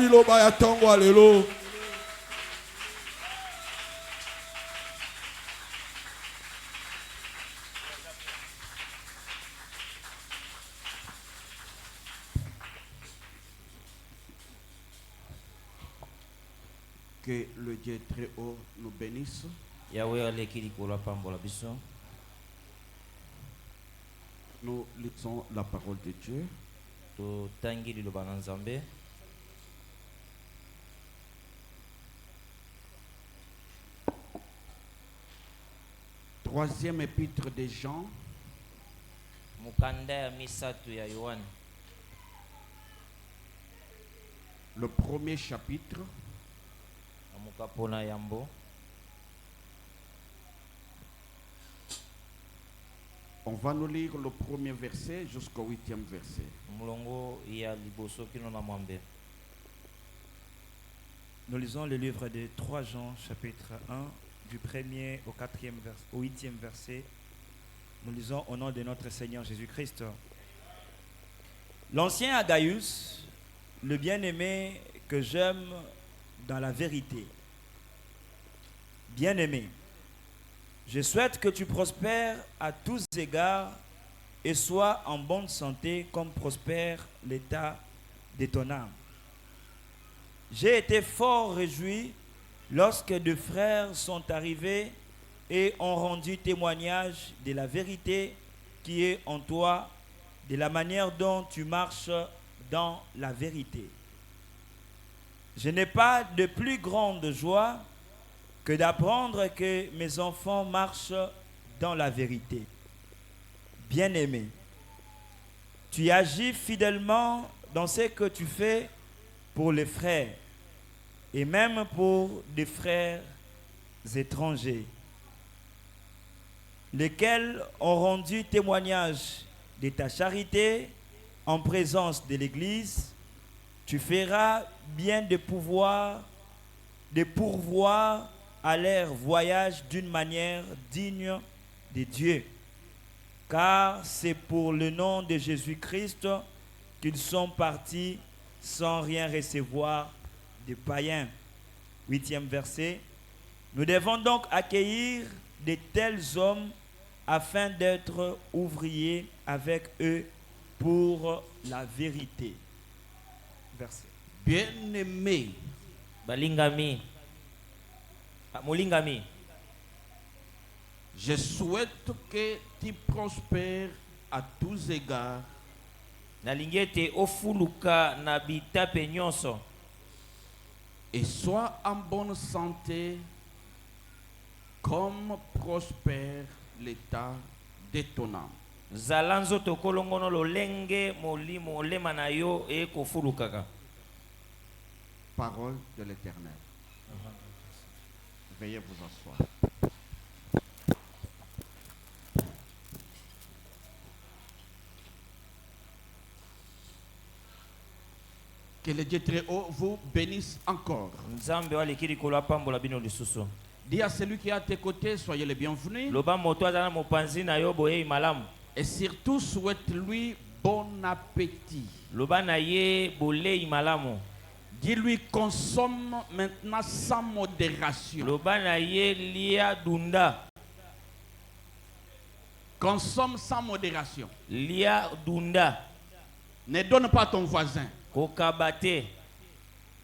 liloba ya tongo alelo. Que le Dieu très haut nous bénisse. Nous lisons la parole de Dieu. Troisième épître de Jean. Le premier chapitre. On va nous lire le premier verset jusqu'au 8e verset. Nous lisons le livre de 3 Jean, chapitre 1, du 1er au 4e verset, au 8e verset. Nous lisons au nom de notre Seigneur Jésus-Christ. L'ancien Agaius, le bien-aimé que j'aime dans la vérité. Bien-aimé, je souhaite que tu prospères à tous égards et sois en bonne santé comme prospère l'état de ton âme. J'ai été fort réjoui lorsque 2 frères sont arrivés et ont rendu témoignage de la vérité qui est en toi, de la manière dont tu marches dans la vérité. Je n'ai pas de plus grande joie que d'apprendre que mes enfants marchent dans la vérité. Bien-aimé, tu agis fidèlement dans ce que tu fais pour les frères et même pour des frères étrangers, lesquels ont rendu témoignage de ta charité en présence de l'Église. Tu feras bien de pourvoir à leur voyage d'une manière digne de Dieu. Car c'est pour le nom de Jésus-Christ qu'ils sont partis sans rien recevoir des païens. 8e verset. Nous devons donc accueillir de tels hommes afin d'être ouvriers avec eux pour la vérité. Verset. Bien-aimé, balingami, molingami, je souhaite que tu prospères à tous égards nalingete ofuluka na bitape nyonso et sois en bonne santé comme prospère l'état de ton âme. zala nzoto kolongono lolenge molimo olema na yo ekofulukaka. Parole de l'Éternel. Veuillez vous asseoir. Que le Dieu très haut vous bénisse encore. Nzambe walekili kolo apambola bino lisusu. Dis à celui qui est à tes côtés, soyez les bienvenus. Loba moto azana mopanzi na yo boye malamu. Et surtout, souhaite-lui bon appétit. Loba na ye bolei malamu. Dis-lui consomme maintenant sans modération. Loba na ye lia dunda. Consomme sans modération. Lia dunda. Ne donne pas à ton voisin. Kokabate.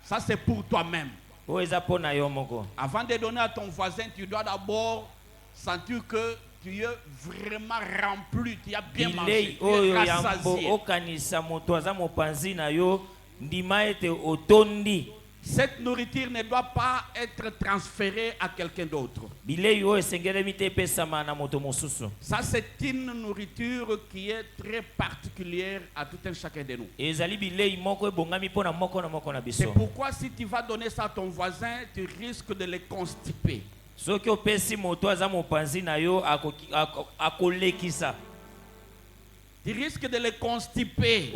Ça c'est pour toi-même. Oezapona yo moko. Avant de donner à ton voisin, tu dois d'abord sentir que tu es vraiment rempli, tu as bien mangé, tu es rassasié. Okanisa moto aza mopanzi na yo ndima ete otondi. Cette nourriture ne doit pas être transférée à quelqu'un d'autre. Ça, c'est une nourriture qui est très particulière à tout un chacun de nous. C'est pourquoi si tu vas donner ça à ton voisin, tu risques de le constiper. Tu risques de le constiper.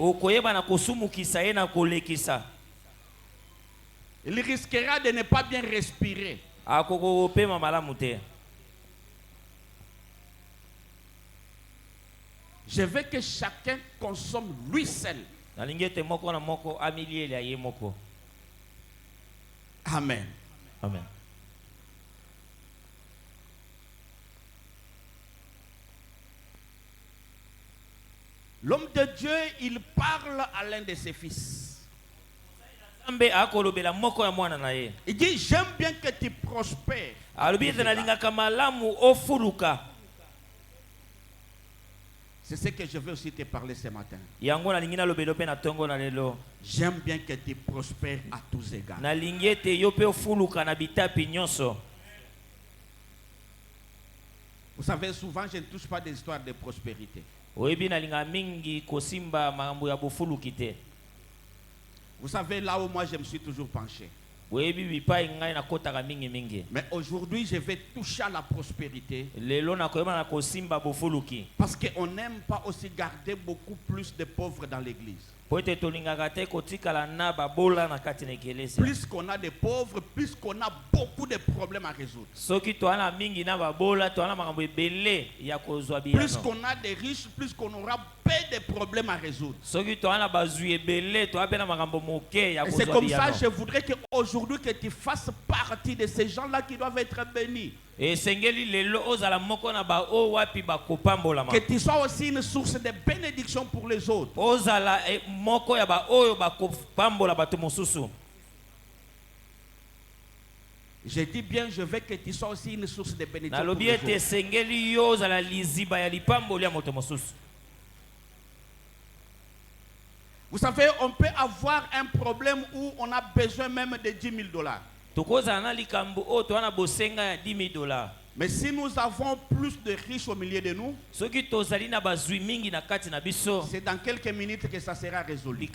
Il risquera de ne pas bien respirer. Je veux que chacun consomme lui seul. Amen. Amen. L'homme de Dieu, il parle à l'un de ses fils. Il dit, j'aime bien que tu prospères. C'est ce que je veux aussi te parler ce matin. J'aime bien que tu prospères à tous égards. Vous savez, souvent, je ne touche pas des histoires de prospérité. Vous savez, là où moi je me suis toujours penché. Mais aujourd'hui, je vais toucher à la prospérité. Parce qu'on n'aime pas aussi garder beaucoup plus de pauvres dans l'église. Plus qu'on a des pauvres, plus qu'on a beaucoup de problèmes à résoudre. Plus qu'on a des riches, plus qu'on aura peu de problèmes à résoudre. Et c'est comme ça que je voudrais qu'aujourd'hui que tu fasses partie de ces gens-là qui doivent être bénis. Que tu sois aussi une source de bénédiction pour les autres. Je dis bien, je veux que tu sois aussi une source de bénédiction pour les autres. Vous savez, on peut avoir un problème où on a besoin même de $10,000. Mais si nous avons plus de riches au milieu de nous, c'est dans quelques minutes que ça sera résolu.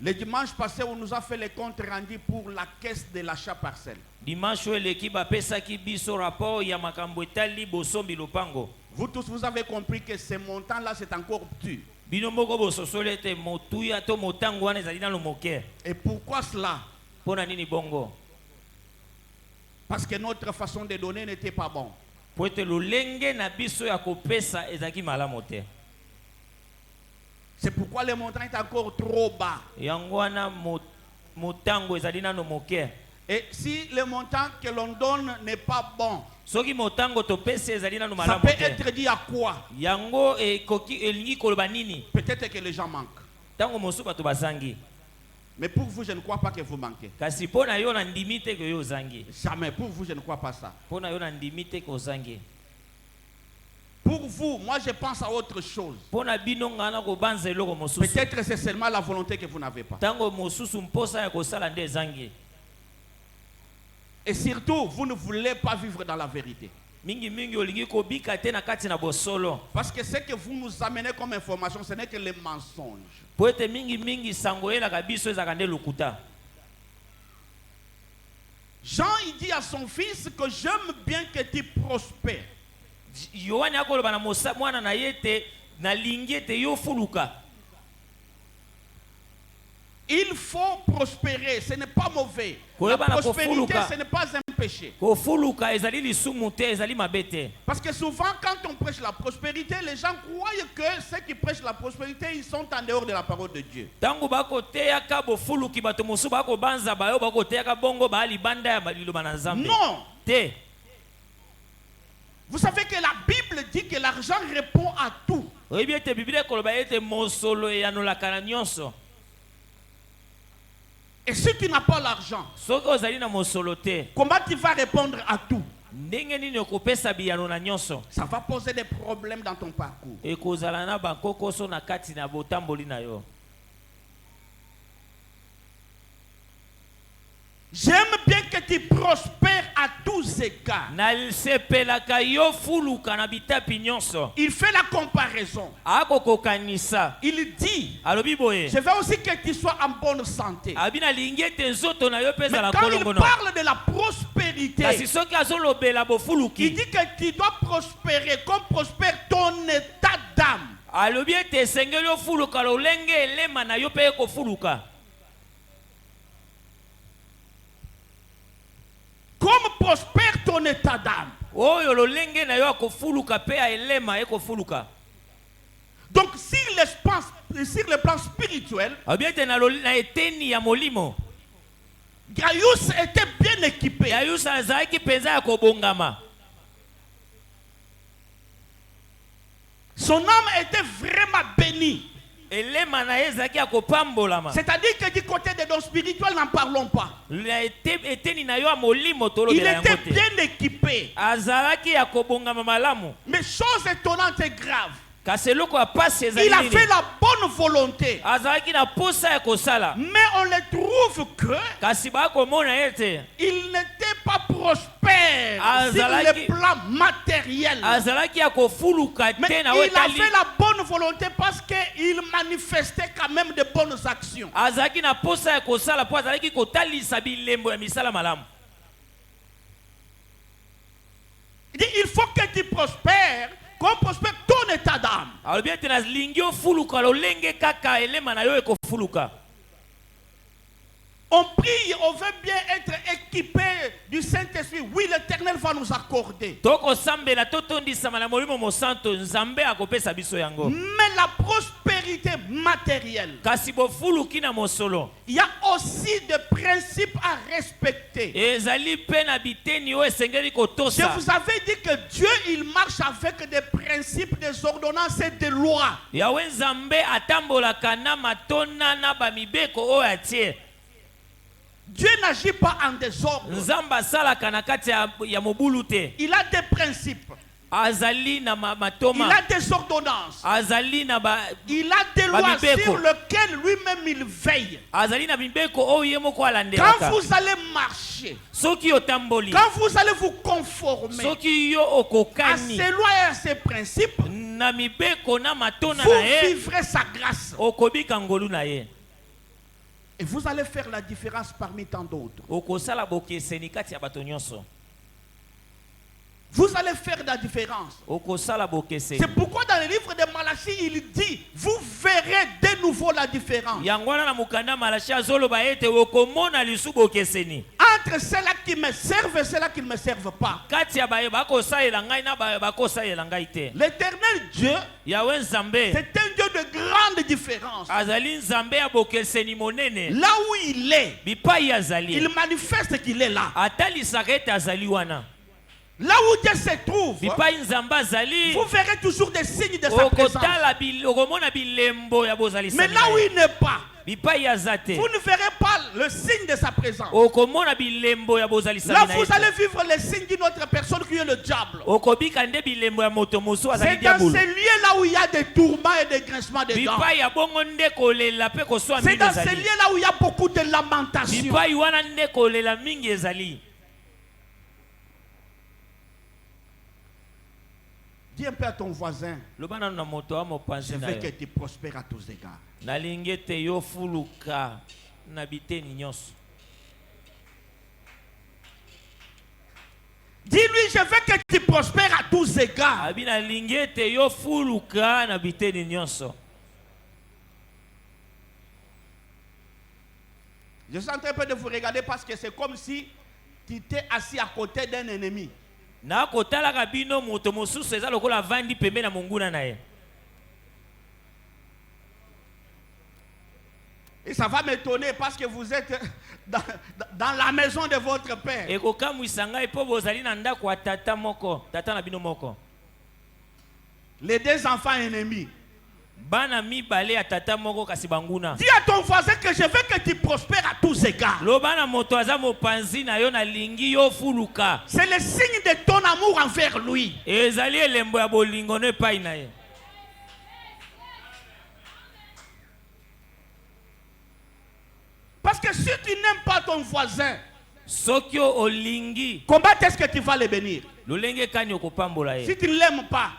Le dimanche passé, on nous a fait le compte rendu pour la caisse de l'achat parcelle. Vous tous, vous avez compris que ce montant-là, c'est encore petit. Et pourquoi cela? Parce que notre façon de donner n'était pas bonne. C'est pourquoi le montant est encore trop bas. Et si le montant que l'on donne n'est pas bon, ça peut être dit à quoi? Peut-être que les gens manquent. Mais pour vous, je ne crois pas que vous manquez. Jamais. Pour vous, je ne crois pas ça. Pour vous, moi je pense à autre chose. Peut-être c'est seulement la volonté que vous n'avez pas. Et surtout, vous ne voulez pas vivre dans la vérité. Parce que ce que vous nous amenez comme information, ce n'est que les mensonges. Jean, il dit à son fils que j'aime bien que tu prospères. Il faut prospérer, ce n'est pas mauvais. La prospérité, ce n'est pas un péché. Parce que souvent, quand on prêche la prospérité, les gens croient que ceux qui prêchent la prospérité, ils sont en dehors de la parole de Dieu. Non. Vous savez que la Bible dit que l'argent répond à tout. Et si tu n'as pas l'argent, comment tu vas répondre à tout? Ça va poser des problèmes dans ton parcours. J'aime bien que tu prospères à tous égards. Il fait la comparaison. Il dit, je veux aussi que tu sois en bonne santé. Mais quand il parle de la prospérité, il dit que tu dois prospérer comme prospère ton état d'âme. Comme prospère ton état d'âme. Donc sur le plan spirituel, spirituel, Gaius était bien équipé. Son âme était vraiment bénie. C'est-à-dire que du côté des dons spirituels, n'en parlons pas. Il était bien équipé. Mais chose étonnante et grave, il a fait la bonne volonté. Mais on le trouve que il n'était pas prospère sur le plan matériel. Mais il a fait la bonne volonté parce qu'il manifestait quand même de bonnes actions. Il dit, il faut que tu prospères comme prospère ton état d'âme. On prie, on veut bien être équipé du Saint-Esprit. Oui, l'Éternel va nous accorder. Mais la prospérité matérielle, il y a aussi des principes à respecter. Je vous avais dit que Dieu, il marche avec des principes, des ordonnances et des lois. Dieu n'agit pas en désordre. Il a des principes. Il a des ordonnances. Il a des lois sur lesquelles lui-même il veille. Quand vous allez marcher, quand vous allez vous conformer à ces lois et à ces principes, vous vivrez sa grâce. Et vous allez faire la différence parmi tant d'autres. Vous allez faire la différence. C'est pourquoi dans le livre de Malachie, il dit, vous verrez de nouveau la différence. Entre ceux-là qui me servent et ceux-là qui ne me servent pas. L'éternel Dieu, c'est un Dieu de grande différence. Là où il est, il manifeste qu'il est là. Là où Dieu se trouve, vous verrez toujours des signes de sa présence. Mais là où il n'est pas, vous ne verrez pas le signe de sa présence. Là, vous allez vivre le signe d'une autre personne qui est le diable. C'est dans ces lieux-là où il y a des tourments et des grincements de dents. C'est dans ces lieux-là où il y a beaucoup de lamentations. Dis un peu à ton voisin, je veux que tu prospères à tous égards. Dis-lui, je veux que tu prospères à tous égards. Je suis en train de vous regarder parce que c'est comme si tu étais assis à côté d'un ennemi. Et ça va m'étonner parce que vous êtes dans la maison de votre père. Les deux enfants ennemis. Dis à ton voisin que je veux que tu prospères à tous égards. C'est le signe de ton amour envers lui. Parce que si tu n'aimes pas ton voisin, comment est-ce que tu vas le bénir? Si tu ne l'aimes pas,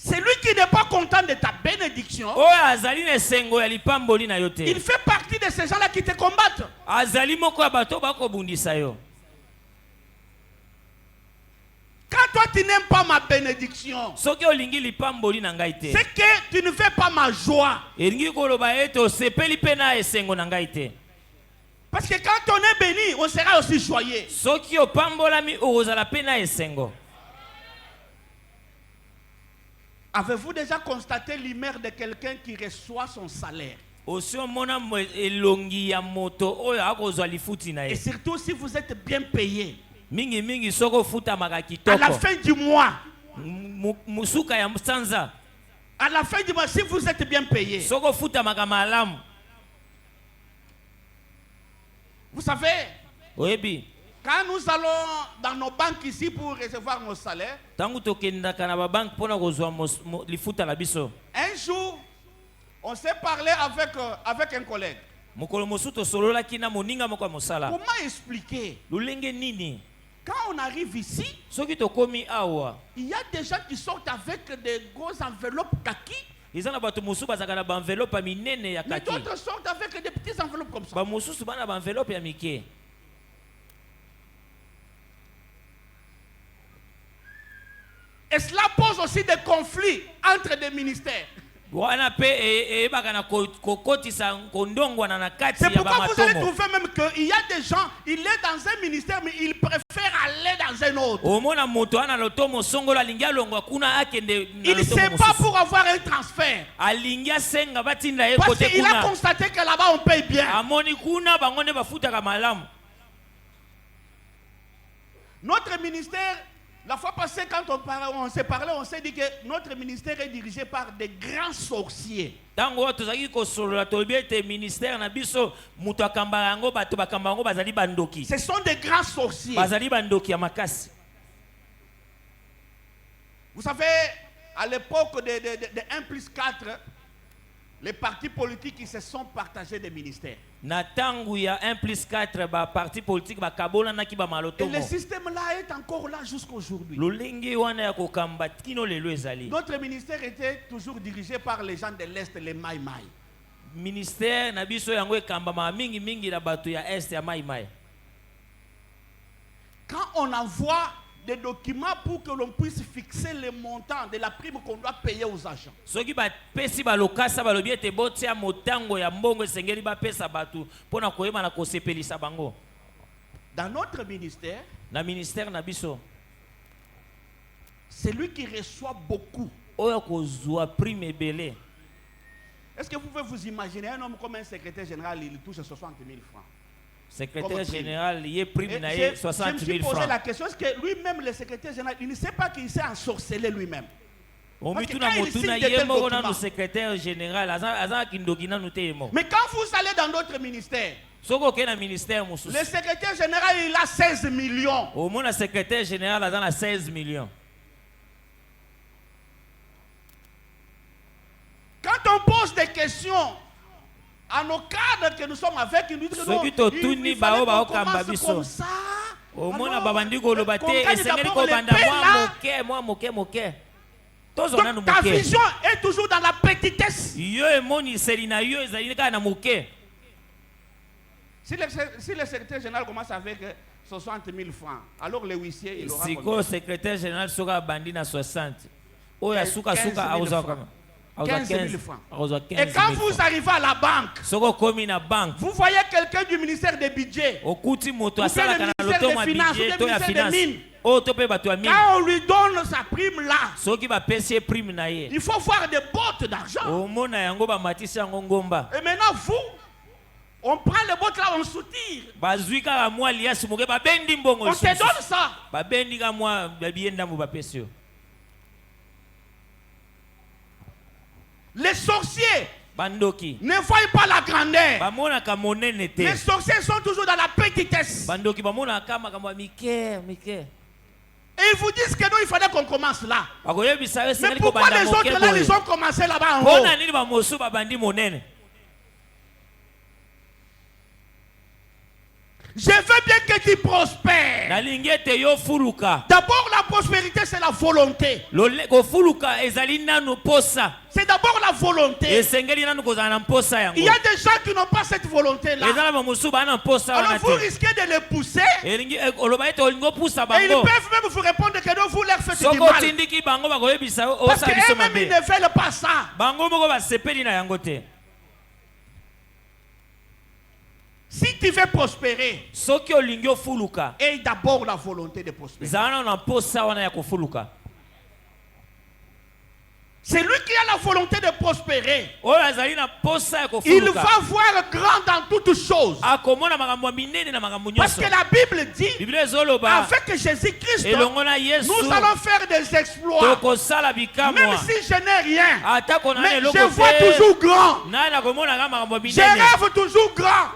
c'est lui qui n'est pas content de ta bénédiction. Il fait partie de ces gens-là qui te combattent. Quand toi tu n'aimes pas ma bénédiction, c'est que tu ne fais pas ma joie. Parce que quand on est béni, on sera aussi joyeux. Avez-vous déjà constaté l'humeur de quelqu'un qui reçoit son salaire? Et surtout si vous êtes bien payé. À la fin du mois. À la fin du mois, si vous êtes bien payé. Vous savez, quand nous allons dans nos banques ici pour recevoir nos salaires, un jour, on s'est parlé avec un collègue. Comment expliquer? Quand on arrive ici, il y a des gens qui sortent avec des grosses enveloppes kaki. Mais d'autres sortent avec des petites enveloppes comme ça. Et cela pose aussi des conflits entre des ministères. C'est pourquoi vous allez trouver même qu'il y a des gens, il est dans un ministère, mais il préfère aller dans un autre. Il ne sait pas pour avoir un transfert. Parce qu'il a constaté que là-bas on paye bien. Notre ministère, la fois passée, quand on s'est parlé, on s'est dit que notre ministère est dirigé par des grands sorciers. Ce sont des grands sorciers. Vous savez, à l'époque de 1+4, les partis politiques ils se sont partagés des ministères. Et le système là est encore là jusqu'à aujourd'hui. Notre ministère était toujours dirigé par les gens de l'Est, les Mai Mai. Quand on envoie des documents pour que l'on puisse fixer le montant de la prime qu'on doit payer aux agents. Dans notre ministère, c'est lui qui reçoit beaucoup. Est-ce que vous pouvez vous imaginer un homme comme un secrétaire général, il touche 60 000 francs? Secrétaire général, il est prime 60 000 francs. Je me suis posé la question, est-ce que lui-même, le secrétaire général, il ne sait pas qu'il s'est ensorcelé lui-même? Parce que quand il signe de tels documents, mais quand vous allez dans d'autres ministères, le secrétaire général, il a 16 millions. Le secrétaire général a 16 millions. Quand on pose des questions à nos cadres que nous sommes avec, ils nous disent non, il fallait qu'on commence comme ça. Donc ta vision est toujours dans la petitesse. Si le secrétaire général commence avec 60 000 francs, alors le huissier, il aura combien? Si le secrétaire général sera bandi à 60, 15 000 francs. Et quand vous arrivez à la banque, vous voyez quelqu'un du ministère des budgets, ou bien le ministère des finances, ou le ministère des mines. Quand on lui donne sa prime là, il faut voir des bottes d'argent. Et maintenant vous, on prend les bottes là, on soutire. On te donne ça. Les sorciers ne voient pas la grandeur. Les sorciers sont toujours dans la petitesse. Et ils vous disent que non, il fallait qu'on commence là. Mais pourquoi les autres là, ils ont commencé là-bas en haut? Je veux bien que tu prospères. D'abord, la prospérité, c'est la volonté. C'est d'abord la volonté. Il y a des gens qui n'ont pas cette volonté-là. Alors vous risquez de les pousser. Et ils peuvent même vous répondre que non, vous leur faites du mal. Parce qu'eux-mêmes, ils ne veulent pas ça. Si tu veux prospérer, aie d'abord la volonté de prospérer. C'est lui qui a la volonté de prospérer. Il va voir grand dans toutes choses. Parce que la Bible dit, avec Jésus-Christ, nous allons faire des exploits. Même si je n'ai rien, mais je vois toujours grand. Je rêve toujours grand.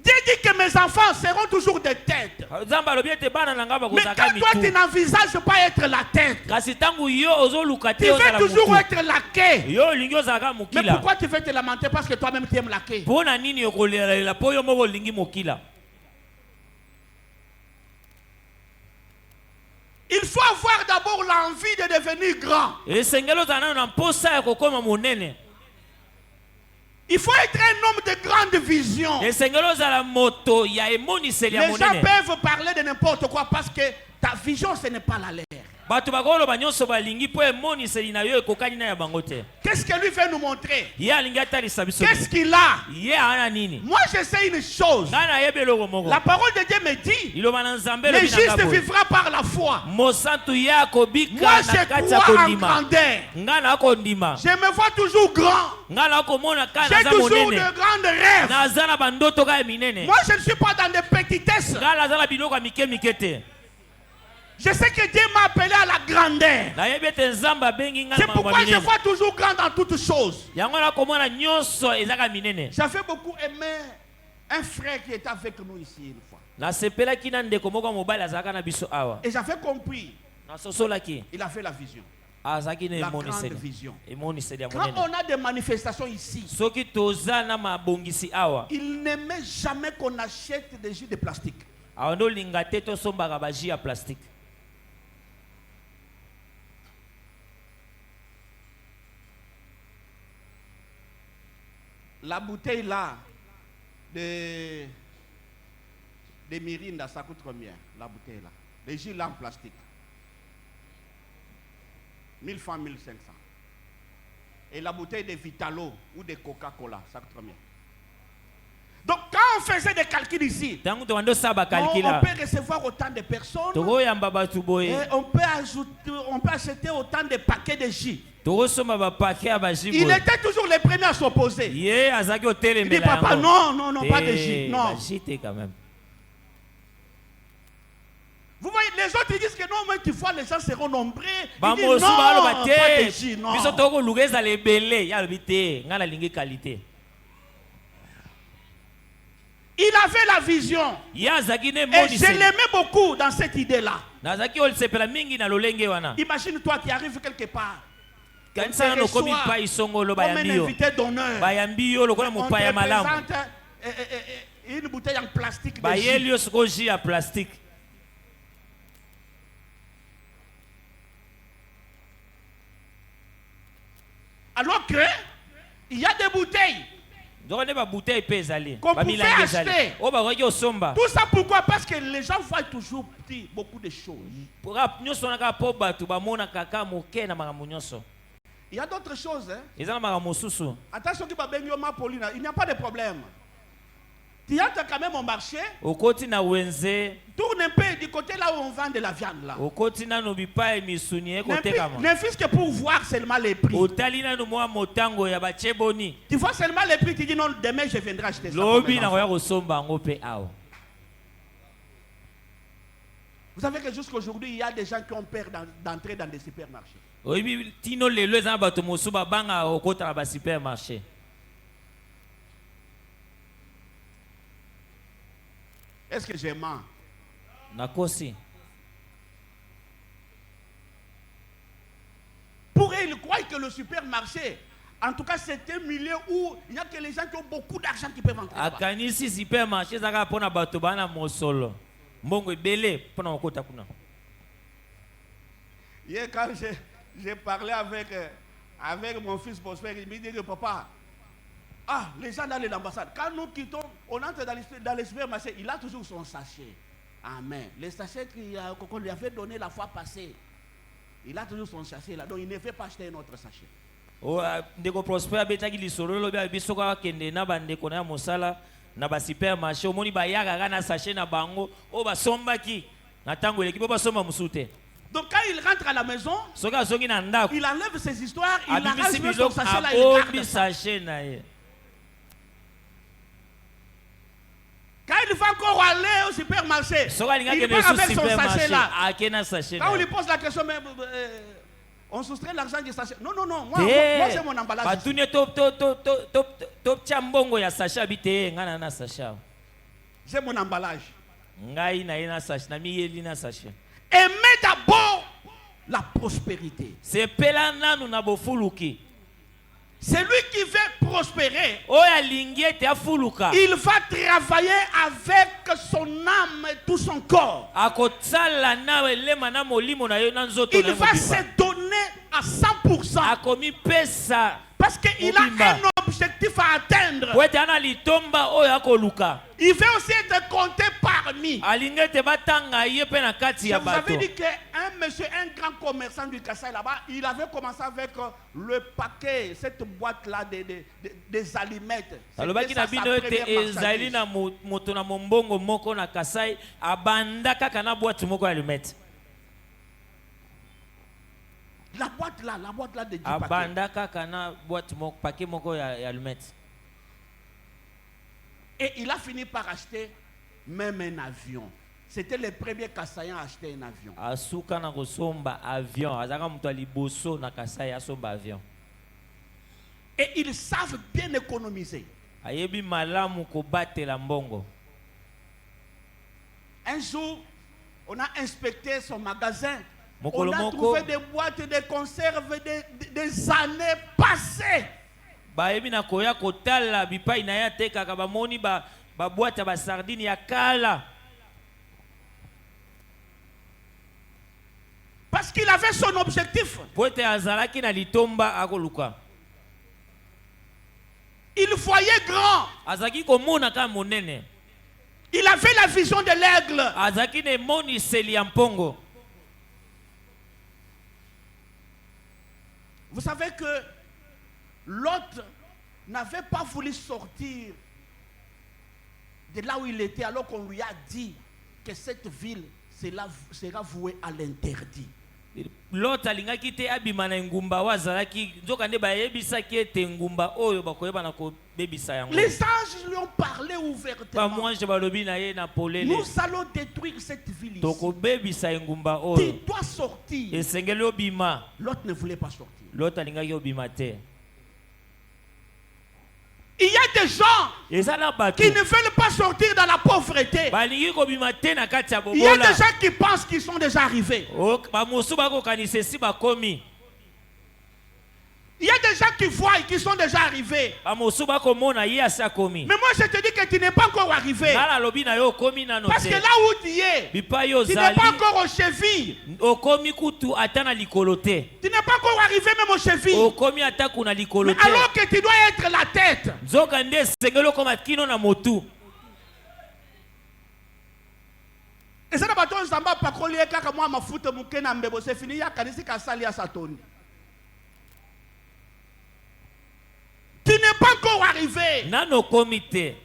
Dieu dit que mes enfants seront toujours des têtes. Mais quand toi tu n'envisages pas être la tête, tu veux toujours être la quai. Mais pourquoi tu veux te lamenter parce que toi-même tu aimes la quai? Il faut avoir d'abord l'envie de devenir grand. Il faut être un homme de grande vision. Les gens peuvent parler de n'importe quoi parce que ta vision ce n'est pas la leur. Qu'est-ce que lui veut nous montrer? Qu'est-ce qu'il a? Moi je sais une chose. La parole de Dieu me dit, le juste vivra par la foi. Moi je crois en grandeur. Je me vois toujours grand. J'ai toujours de grands rêves. Moi je ne suis pas dans des petitesses. Je sais que Dieu m'a appelé à la grandeur. C'est pourquoi je vois toujours grand dans toutes choses. J'avais beaucoup aimé un frère qui était avec nous ici une fois. Et j'avais compris. Il a fait la vision. La grande vision. Quand on a des manifestations ici, il n'aimait jamais qu'on achète des jus de plastique. La bouteille là de Mirinda, ça coûte combien? La bouteille là. Les jus là en plastique. 1000 francs, 1500. Et la bouteille de Vitalo ou de Coca-Cola, ça coûte combien? Donc quand on faisait des calculs ici, on peut recevoir autant de personnes. Et on peut acheter autant de paquets de jus. Il était toujours le premier à s'opposer. Il dit papa non, pas de jus. Non. Vous voyez, les autres ils disent que non, mais tu vois, les gens seront nombreux. Il dit non, pas de jus, non. Il avait la vision. Et je l'aimais beaucoup dans cette idée-là. Imagine-toi, tu arrives quelque part. On te reçoit comme un invité d'honneur. On te présente une bouteille en plastique de jus. Alors que il y a des bouteilles qu'on pouvait acheter. Tout ça pourquoi? Parce que les gens voient toujours beaucoup de choses. Il y a d'autres choses. Attention, il n'y a pas de problème. Tu entres quand même au marché. Tourne un peu du côté là où on vend de la viande là. Ne fût-ce que pour voir seulement les prix. Tu vois seulement les prix, tu dis non, demain je viendrai acheter ça. Vous savez que jusqu'aujourd'hui, il y a des gens qui ont peur d'entrer dans des supermarchés. Est-ce que j'ai menti? Pour eux, ils croient que le supermarché, en tout cas, c'est un milieu où il n'y a que les gens qui ont beaucoup d'argent qui peuvent entrer. Hier, quand j'ai parlé avec mon fils Prosper, il me dit que papa, les gens dans l'ambassade, quand nous quittons, on entre dans les supermarchés, il a toujours son sachet. Amen. Le sachet qu'on lui avait donné la fois passée, il a toujours son sachet là, donc il ne fait pas acheter un autre sachet. Ndeko Prosper abetaki lisolo lobi abisoka kende na bandeko na mosala na ba supermarché omoni ba yaka na sachet na bango o ba sombaki na tango eleki bo ba somba musute. il rentre à la maison, il enlève ses histoires, il arrache même son sachet là, il garde. Quand il va encore aller au supermarché, il part avec son sachet là. Quand on lui pose la question, mais on soustrait l'argent du sachet. Non, non, non, moi c'est mon emballage. J'ai mon emballage. Aimez d'abord la prospérité. Celui qui veut prospérer, il va travailler avec son âme et tout son corps. Il va se donner à 100%. Parce qu'il a un objectif à atteindre. Il veut aussi être compté parmi. Je vous avais dit qu'un monsieur, un grand commerçant du Kassai là-bas, il avait commencé avec le paquet, cette boîte-là des allumettes. La boîte là de 10 paquets. Et il a fini par acheter même un avion. C'était le premier Kassaïen à acheter un avion. Et ils savent bien économiser. Un jour, on a inspecté son magasin. On a trouvé des boîtes de conserve des années passées. Parce qu'il avait son objectif. Il voyait grand. Il avait la vision de l'aigle. Vous savez que Lot n'avait pas voulu sortir de là où il était alors qu'on lui a dit que cette ville sera vouée à l'interdit. Les anges lui ont parlé ouvertement. Nous allons détruire cette ville ici. Tu dois sortir. L'autre ne voulait pas sortir. Il y a des gens qui ne veulent pas sortir dans la pauvreté. Il y a des gens qui pensent qu'ils sont déjà arrivés. Il y a des gens qui voient et qui sont déjà arrivés. Mais moi je te dis que tu n'es pas encore arrivé. Parce que là où tu es, tu n'es pas encore aux chevilles. Tu n'es pas encore arrivé même aux chevilles. Mais alors que tu dois être la tête. Et ça n'a pas de samba pas qu'on lié kaka moi ma foute mukena mbebo c'est fini ya kanisi kasali ya satoni. Tu n'es pas encore arrivé. Nano comité.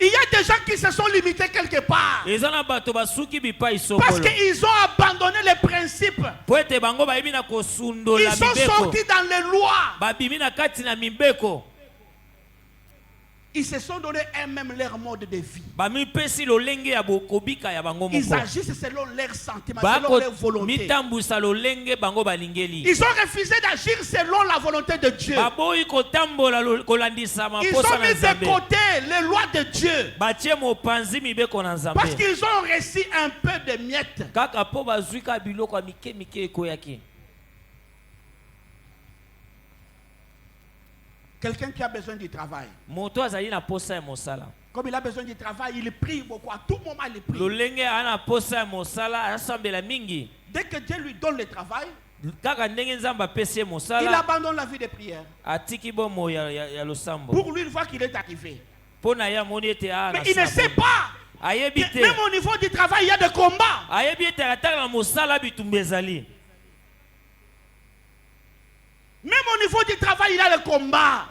Il y a des gens qui se sont limités quelque part. Parce qu'ils ont abandonné les principes. Ils sont sortis dans les lois. Ils se sont donné eux-mêmes leur mode de vie. Ils agissent selon leurs sentiments, selon leur volonté. Ils ont refusé d'agir selon la volonté de Dieu. Ils ont mis de côté les lois de Dieu. Parce qu'ils ont reçu un peu de miettes. Quelqu'un qui a besoin du travail. Comme il a besoin du travail, il prie beaucoup. À tout moment, il prie. Dès que Dieu lui donne le travail, il abandonne la vie de prière. Pour lui, une fois qu'il est arrivé. Mais il ne sait pas que même au niveau du travail, il y a des combats. Même au niveau du travail, il y a le combat.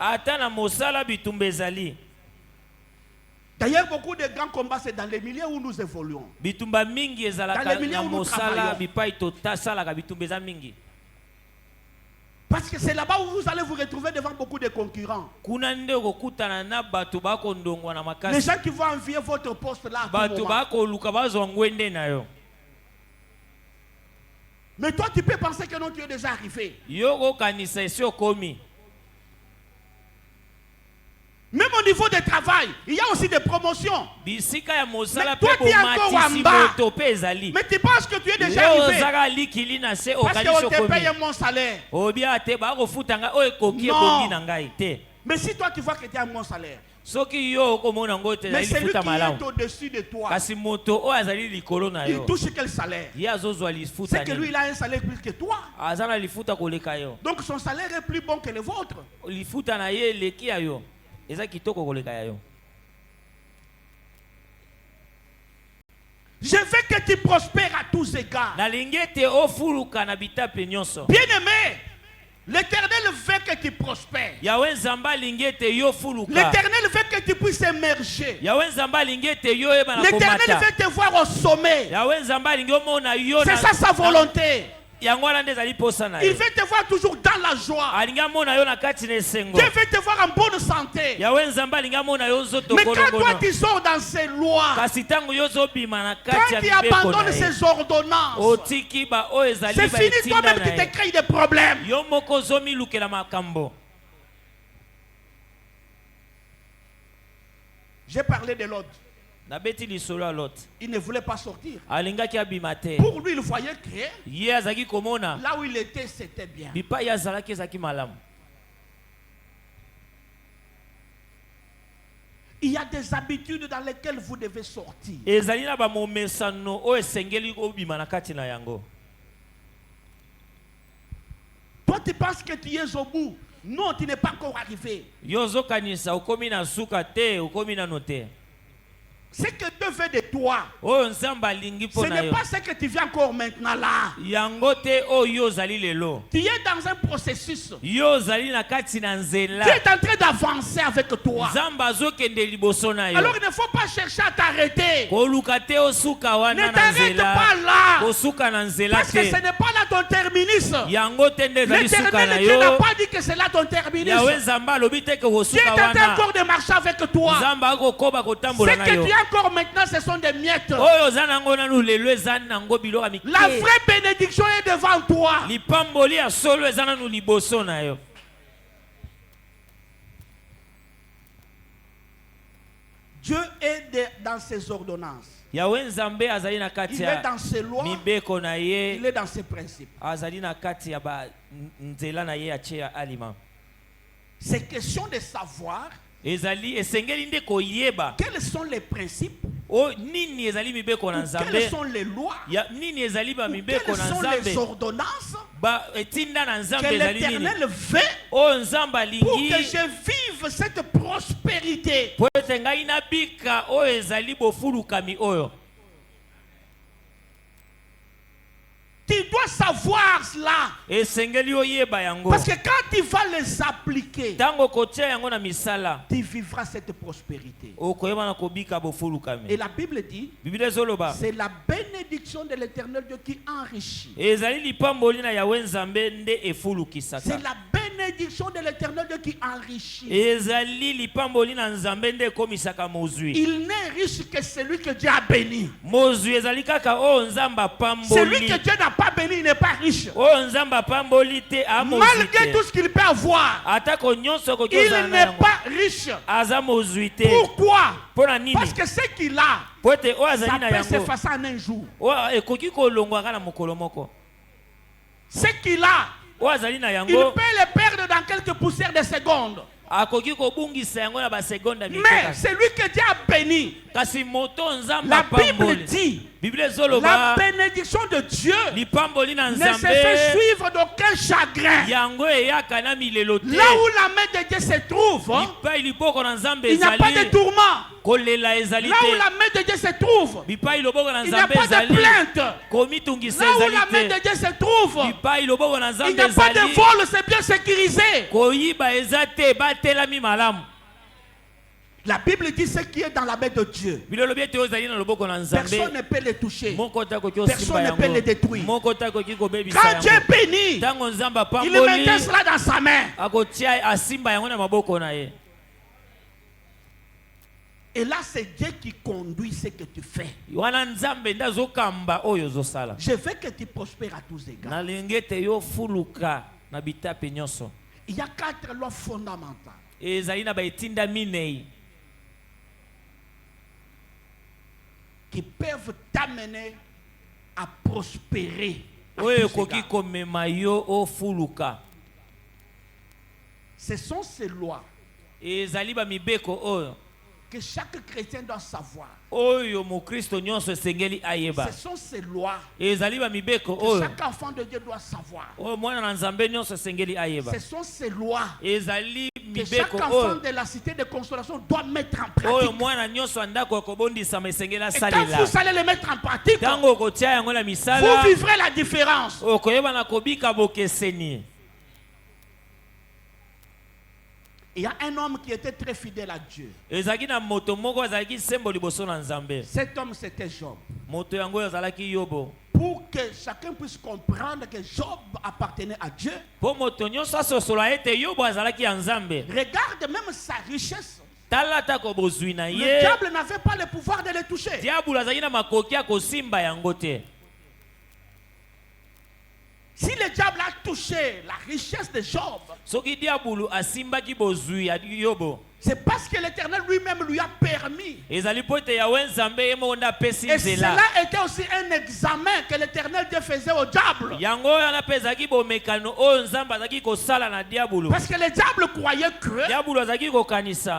D'ailleurs, beaucoup de grands combats, c'est dans les milieux où nous évoluons. Dans les milieux où nous travaillons. Parce que c'est là-bas où vous allez vous retrouver devant beaucoup de concurrents. Les gens qui vont envier votre poste là. Mais toi, tu peux penser que non, tu es déjà arrivé. Même au niveau du travail, il y a aussi des promotions. Mais toi, tu es encore en bas. Mais tu penses que tu es déjà arrivé. Parce qu'on te paye mon salaire. Non. Mais si toi, tu vois que tu as mon salaire. Mais celui qui est au-dessus de toi, il touche quel salaire? C'est que lui, il a un salaire plus que toi. Donc son salaire est plus bon que le vôtre. Je veux que tu prospères à tous égards. Bien-aimé, l'Éternel veut que tu prospères. L'Éternel veut que tu puisses émerger. L'Éternel veut te voir au sommet. C'est ça sa volonté. Il veut te voir toujours dans la joie. Dieu veut te voir en bonne santé. Mais quand toi tu sors dans ses lois, quand tu abandonnes ses ordonnances, c'est fini, toi-même tu te crées des problèmes. J'ai parlé de l'autre. Il ne voulait pas sortir. Pour lui, il voyait que là où il était, c'était bien. Il y a des habitudes dans lesquelles vous devez sortir. Toi, tu penses que tu es au bout. Non, tu n'es pas encore arrivé. Ce que Dieu veut de toi, ce n'est pas ce que tu viens encore maintenant là. Tu es dans un processus. Dieu est en train d'avancer avec toi. Alors il ne faut pas chercher à t'arrêter. Ne t'arrête pas là. Parce que ce n'est pas là ton terminus. L'Éternel Dieu n'a pas dit que c'est là ton terminus. Dieu est en train encore de marcher avec toi. Ce que tu as encore maintenant, ce sont des miettes. La vraie bénédiction est devant toi. Dieu est dans ses ordonnances. Il est dans ses lois. Il est dans ses principes. C'est question de savoir quels sont les principes, quelles sont les lois, quelles sont les ordonnances que l'Éternel veut pour que je vive cette prospérité. Tu dois savoir cela. Parce que quand tu vas les appliquer, tu vivras cette prospérité. Et la Bible dit, c'est la bénédiction de l'Éternel Dieu qui enrichit. C'est la bénédiction de l'Éternel Dieu qui enrichit. Il n'est riche que celui que Dieu a béni. Celui que Dieu n'a pas béni, il n'est pas riche. Malgré tout ce qu'il peut avoir, il n'est pas riche. Pourquoi? Parce que ce qu'il a, ça peut s'effacer en un jour. Ce qu'il a, il peut le perdre dans quelques poussières de secondes. Mais celui que Dieu a béni, la Bible dit, la bénédiction de Dieu ne se fait suivre d'aucun chagrin. Là où la main de Dieu se trouve, il n'y a pas de tourment. Là où la main de Dieu se trouve, il n'y a pas de plainte. Là où la main de Dieu se trouve, il n'y a pas de vol, c'est bien sécurisé. La Bible dit ce qui est dans la main de Dieu. Personne ne peut les toucher. Personne ne peut les détruire. Quand Dieu bénit, il mettait cela dans sa main. Et là, c'est Dieu qui conduit ce que tu fais. Je veux que tu prospères à tous égards. Il y a 4 lois fondamentales qui peuvent t'amener à prospérer. Ce sont ces lois que chaque chrétien doit savoir. Ce sont ces lois que chaque enfant de Dieu doit savoir. Ce sont ces lois que chaque enfant de la cité de consolation doit mettre en pratique. Et quand vous allez les mettre en pratique, vous vivrez la différence. Il y a un homme qui était très fidèle à Dieu. Cet homme, c'était Job. Pour que chacun puisse comprendre que Job appartenait à Dieu, regarde même sa richesse. Le diable n'avait pas le pouvoir de le toucher. Si le diable a touché la richesse de Job, c'est parce que l'Éternel lui-même lui a permis. Et cela était aussi un examen que l'Éternel Dieu faisait au diable. Parce que le diable croyait que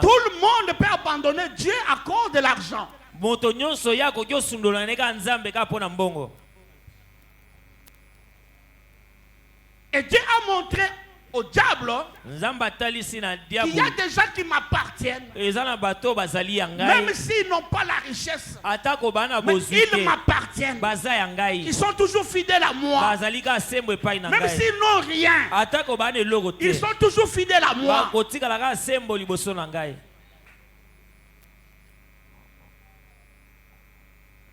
tout le monde peut abandonner Dieu à cause de l'argent. Et Dieu a montré au diable qu'il y a des gens qui m'appartiennent. Même s'ils n'ont pas la richesse, mais ils m'appartiennent. Ils sont toujours fidèles à moi. Même s'ils n'ont rien, ils sont toujours fidèles à moi.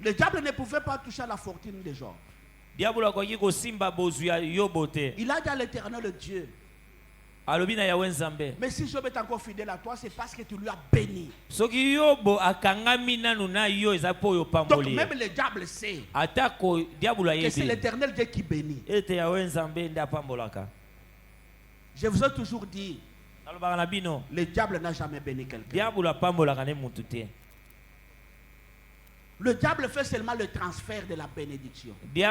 Le diable ne pouvait pas toucher à la fortune des gens. Il a dit à l'Éternel le Dieu. Mais si Job est encore fidèle à toi, c'est parce que tu lui as béni. Donc même le diable sait que c'est l'Éternel Dieu qui bénit. Je vous ai toujours dit, le diable n'a jamais béni quelqu'un. Le diable fait seulement le transfert de la bénédiction. Il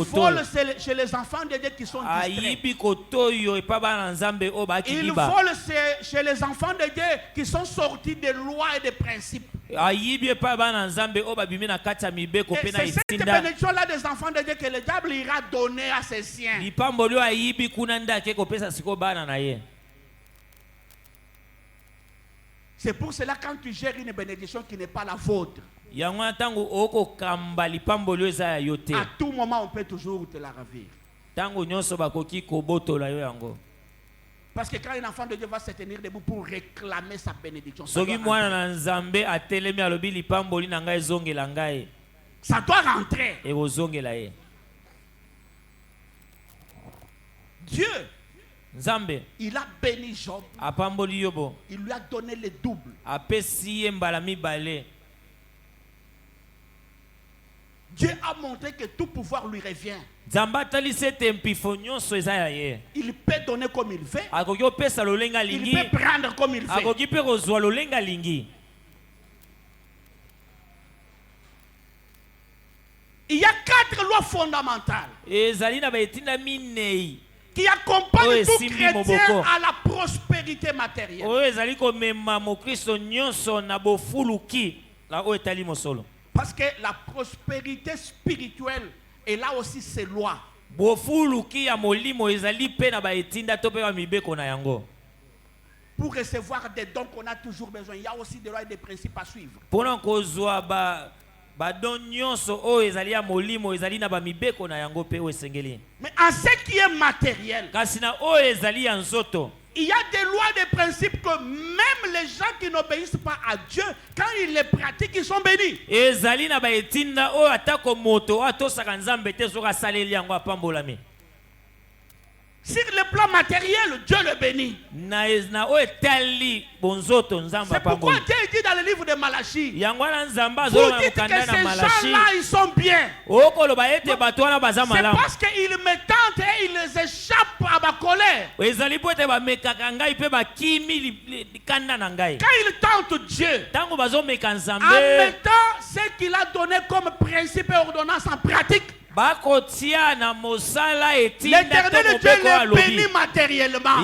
vole chez les enfants de Dieu qui sont distraits. Il vole chez les enfants de Dieu qui sont sortis des lois et des principes. Et c'est cette bénédiction-là des enfants de Dieu que le diable ira donner à ses siens. C'est pour cela quand tu gères une bénédiction qui n'est pas la vôtre, à tout moment on peut toujours te la ravir. Parce que quand un enfant de Dieu va se tenir debout pour réclamer sa bénédiction, ça doit rentrer. Dieu, il a béni Job. Il lui a donné le double. Dieu a montré que tout pouvoir lui revient. Il peut donner comme il veut. Il peut prendre comme il veut. Il y a 4 lois fondamentales qui accompagne tout chrétien à la prospérité matérielle. Parce que la prospérité spirituelle est là aussi ses lois. Pour recevoir des dons qu'on a toujours besoin, il y a aussi des lois et des principes à suivre. Mais en ce qui est matériel, Il y a des lois, des principes que même les gens qui n'obéissent pas à Dieu, quand ils les pratiquent, ils sont bénis. Sur le plan matériel, Dieu le bénit. C'est pourquoi Dieu dit dans le livre de Malachie, vous dites que ces gens-là, ils sont bien. C'est parce qu'ils me tentent et ils échappent à ma colère. Quand ils tentent Dieu, en mettant ce qu'il a donné comme principe et ordonnance en pratique, l'Éternel Dieu les bénit matériellement.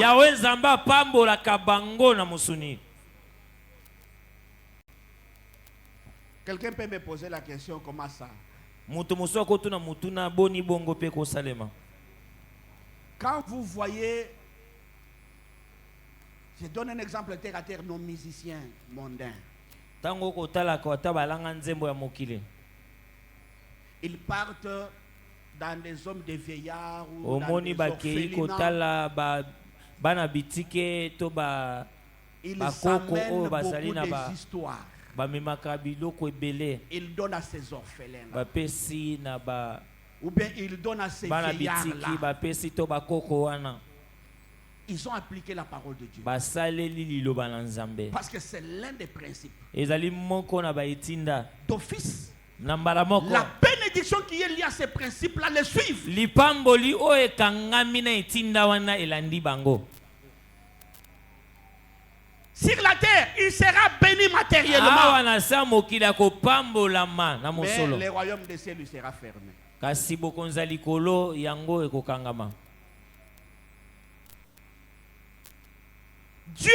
Quelqu'un peut me poser la question, comment ça? Quand vous voyez, je donne un exemple terre à terre, nos musiciens mondains. Ils partent dans des hommes de vieillards ou dans des orphelinats. Ils amènent beaucoup d'histoires. Ils donnent à ces orphelins. Ou bien ils donnent à ces vieillards-là. Ils ont appliqué la parole de Dieu. Parce que c'est l'un des principes. D'office, la bénédiction qui est liée à ces principes-là les suivent. Sur la terre, il sera béni matériellement. Mais le royaume des cieux lui sera fermé. Dieu,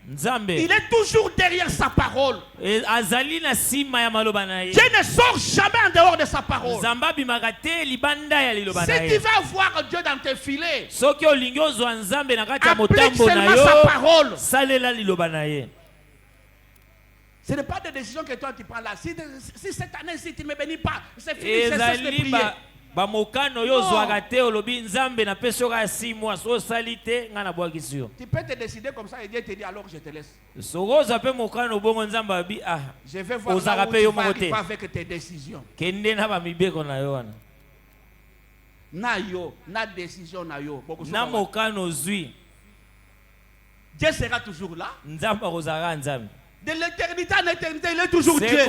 il est toujours derrière sa parole. Dieu ne sort jamais en dehors de sa parole. Si tu veux voir Dieu dans tes filets, applique seulement sa parole. Ce n'est pas des décisions que toi tu prends là. Si cette année, si tu ne me bénis pas, c'est fini, c'est cesse de prier. Tu peux te décider comme ça et Dieu te dit alors je te laisse. Je vais voir là où tu vas arriver avec tes décisions. Na décision na yo. Dieu sera toujours là. De l'éternité à l'éternité, il est toujours Dieu.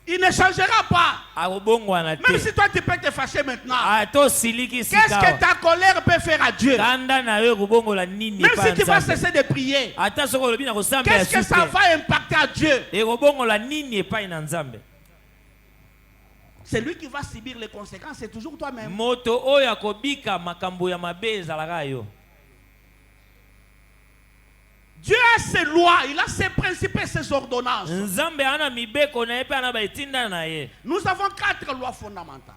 Il ne changera pas. Même si toi tu peux te fâcher maintenant, qu'est-ce que ta colère peut faire à Dieu? Même si tu vas cesser de prier, qu'est-ce que ça va impacter à Dieu? C'est lui qui va subir les conséquences, c'est toujours toi-même. Dieu a ses lois, il a ses principes et ses ordonnances. Nous avons 4 lois fondamentales.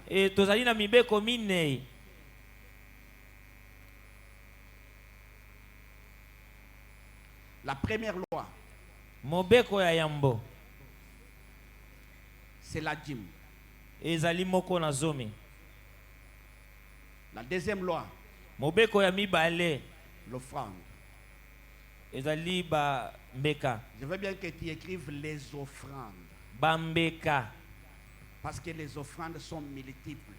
La première loi, c'est la dîme. La deuxième loi, l'offrande. Je veux bien que tu écrives les offrandes. Parce que les offrandes sont multiples.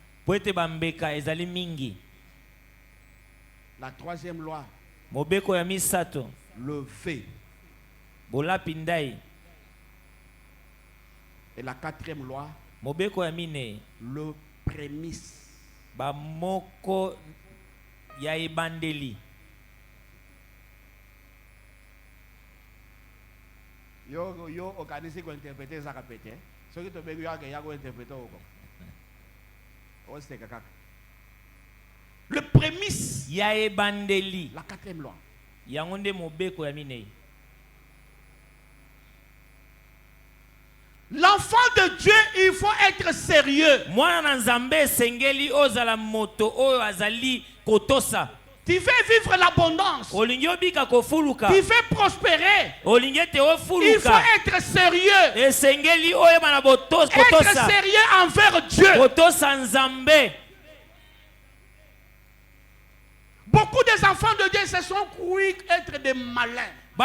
La troisième loi, le vœu. Et la quatrième loi, le prémisse. Yo organise ko interpréter ça répéter. Ce qui te veut yo interpréter le prémisse. La quatrième loi. L'enfant de Dieu, il faut être sérieux. Tu veux vivre l'abondance. Tu veux prospérer. Il faut être sérieux. Être sérieux envers Dieu. Beaucoup des enfants de Dieu se sont cru être des malins. Ils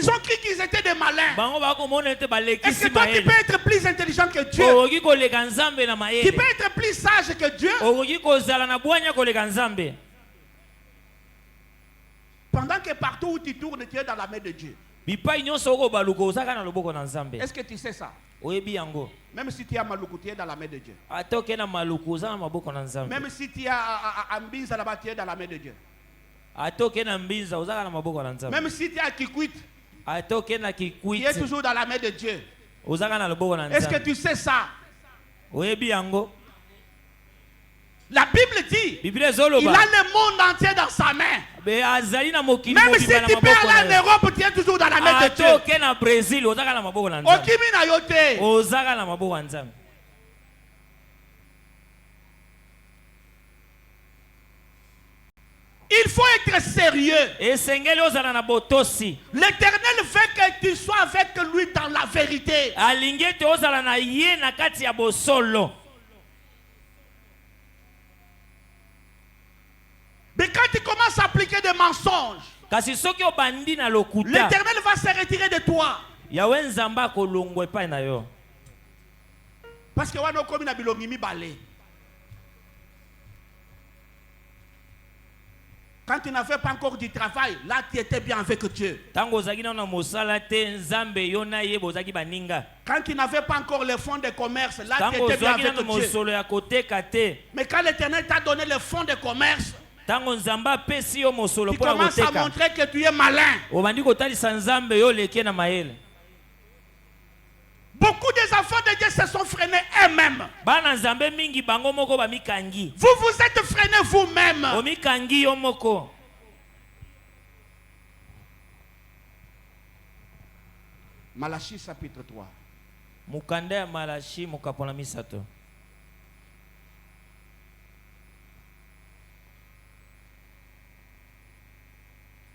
ont cru qu'ils étaient des malins. Est-ce que toi tu peux être plus intelligent que Dieu? Tu peux être plus sage que Dieu? Pendant que partout où tu tournes, tu es dans la main de Dieu. Est-ce que tu sais ça? Même si tu as Maluku, tu es dans la main de Dieu. Même si tu as Ambinza là-bas, tu es dans la main de Dieu. Même si tu es à Kikwit, tu es toujours dans la main de Dieu. Est-ce que tu sais ça? La Bible dit il a le monde entier dans sa main. Même si tu peux aller en Europe, tu es toujours dans la main de Dieu. Il faut être sérieux. L'Éternel veut que tu sois avec lui dans la vérité. Mais quand tu commences à appliquer des mensonges, l'Éternel va se retirer de toi. Parce que quand tu n'avais pas encore du travail, là tu étais bien avec Dieu. Quand tu n'avais pas encore le fonds de commerce, là tu étais bien avec Dieu. Mais quand l'Éternel t'a donné le fonds de commerce, tu commences à montrer que tu es malin. Beaucoup des enfants de Dieu se sont freinés eux-mêmes. Vous vous êtes freinés vous-même. Malachie chapitre 3.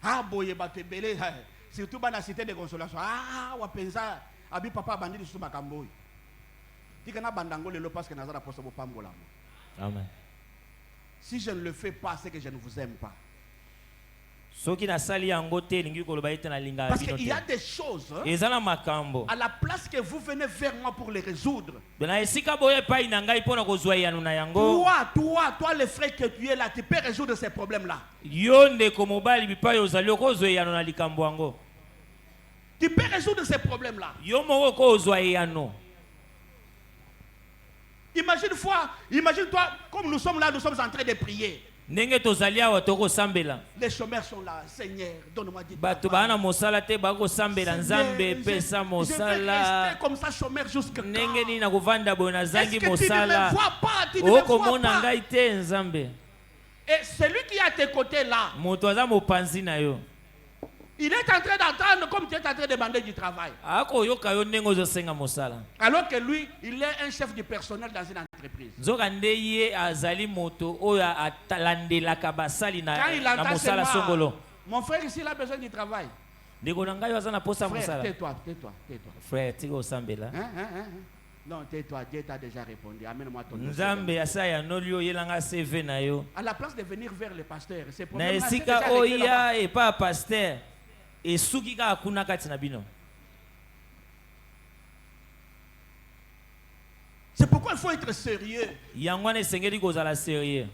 Ah, boye batebele, surtout dans la cité de consolation. Ah, wapenza. Abi papa bandit sur makamboy. Tikana bandango lelo parce que nazara poso bopambola. Amen. Si je ne le fais pas, c'est que je ne vous aime pas. Parce qu'il y a des choses à la place que vous venez vers moi pour les résoudre. Toi, le frère que tu es là, tu peux résoudre ces problèmes-là. Tu peux résoudre ces problèmes-là. Imagine-toi, comme nous sommes là, nous sommes en train de prier. Les chômeurs sont là. Seigneur, donne-moi du travail. Je vais rester comme ça chômeur jusqu'à quand? Est-ce que tu ne me vois pas? Tu ne me vois pas? Et celui qui est à tes côtés là, il est en train d'entendre comme tu es en train de demander du travail. Alors que lui, il est un chef du personnel dans une entreprise. Quand il entend seulement, mon frère ici il a besoin du travail. Frère, tais-toi. Frère, non, tais-toi, Dieu t'a déjà répondu. Amène-moi ton nom. À la place de venir vers le pasteur, c'est pour et sukika akuna kati na bino. C'est pourquoi il faut être sérieux. Yangwane sengeli kozala sérieux.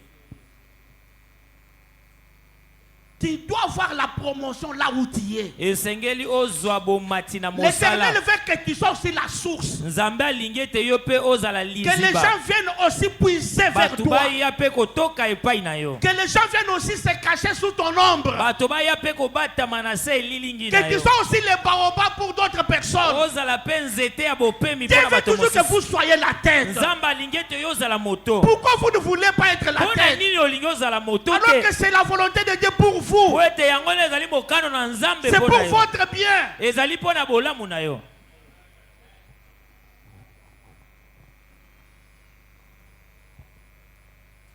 Tu dois avoir la promotion là où tu es. L'Éternel veut que tu sois aussi la source. Que les gens viennent aussi puiser vers toi. Que les gens viennent aussi se cacher sous ton ombre. Que tu sois aussi le baobab pour d'autres personnes. Dieu veut toujours que vous soyez la tête. Pourquoi vous ne voulez pas être la tête? Alors que c'est la volonté de Dieu pour vous. C'est pour votre bien.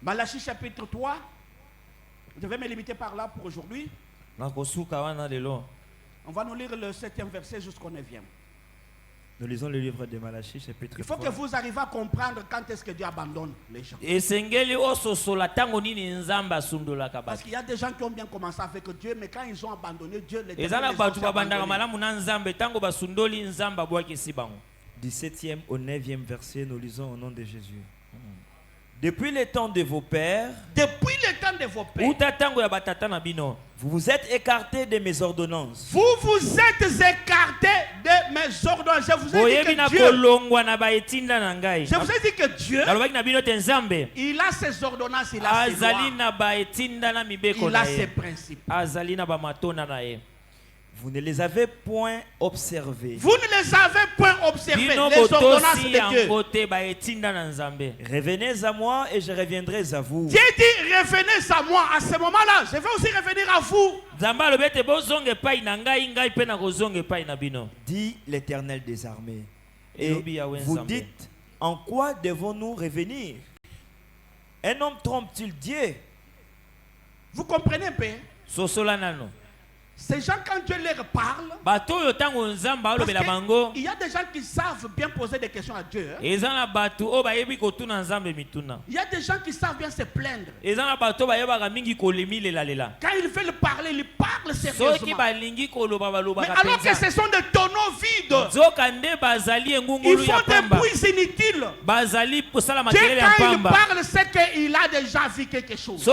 Malachie chapitre 3. Je vais me limiter par là pour aujourd'hui. On va nous lire le 7e verset jusqu'au 9e. Nous lisons le livre de Malachie, chapitre 3. Il faut que vous arriviez à comprendre quand est-ce que Dieu abandonne les gens. Parce qu'il y a des gens qui ont bien commencé avec Dieu, mais quand ils ont abandonné Dieu, les démons les ont abandonnés. 17e au 9e verset, nous lisons au nom de Jésus. Depuis le temps de vos pères, vous vous êtes écartés de mes ordonnances. Vous vous êtes écartés de mes ordonnances. Je vous ai dit que Dieu, il a ses ordonnances, il a ses lois, il a ses principes. Vous ne les avez point observés. Vous ne les avez point observés, les ordonnances de Dieu. Revenez à moi et je reviendrai à vous. Dieu dit revenez à moi. À ce moment-là, je vais aussi revenir à vous. Dit l'Éternel des armées. Et vous dites, en quoi devons-nous revenir? Un homme trompe-t-il Dieu? Vous comprenez un peu? Ces gens, quand Dieu leur parle, parce il y a des gens qui savent bien poser des questions à Dieu. Il y a des gens qui savent bien se plaindre. Quand ils veulent parler, ils parlent sérieusement. Mais alors que ce sont des tonneaux vides, ils font des bruits inutiles. Dieu, quand il parle, c'est qu'il a déjà vu quelque chose.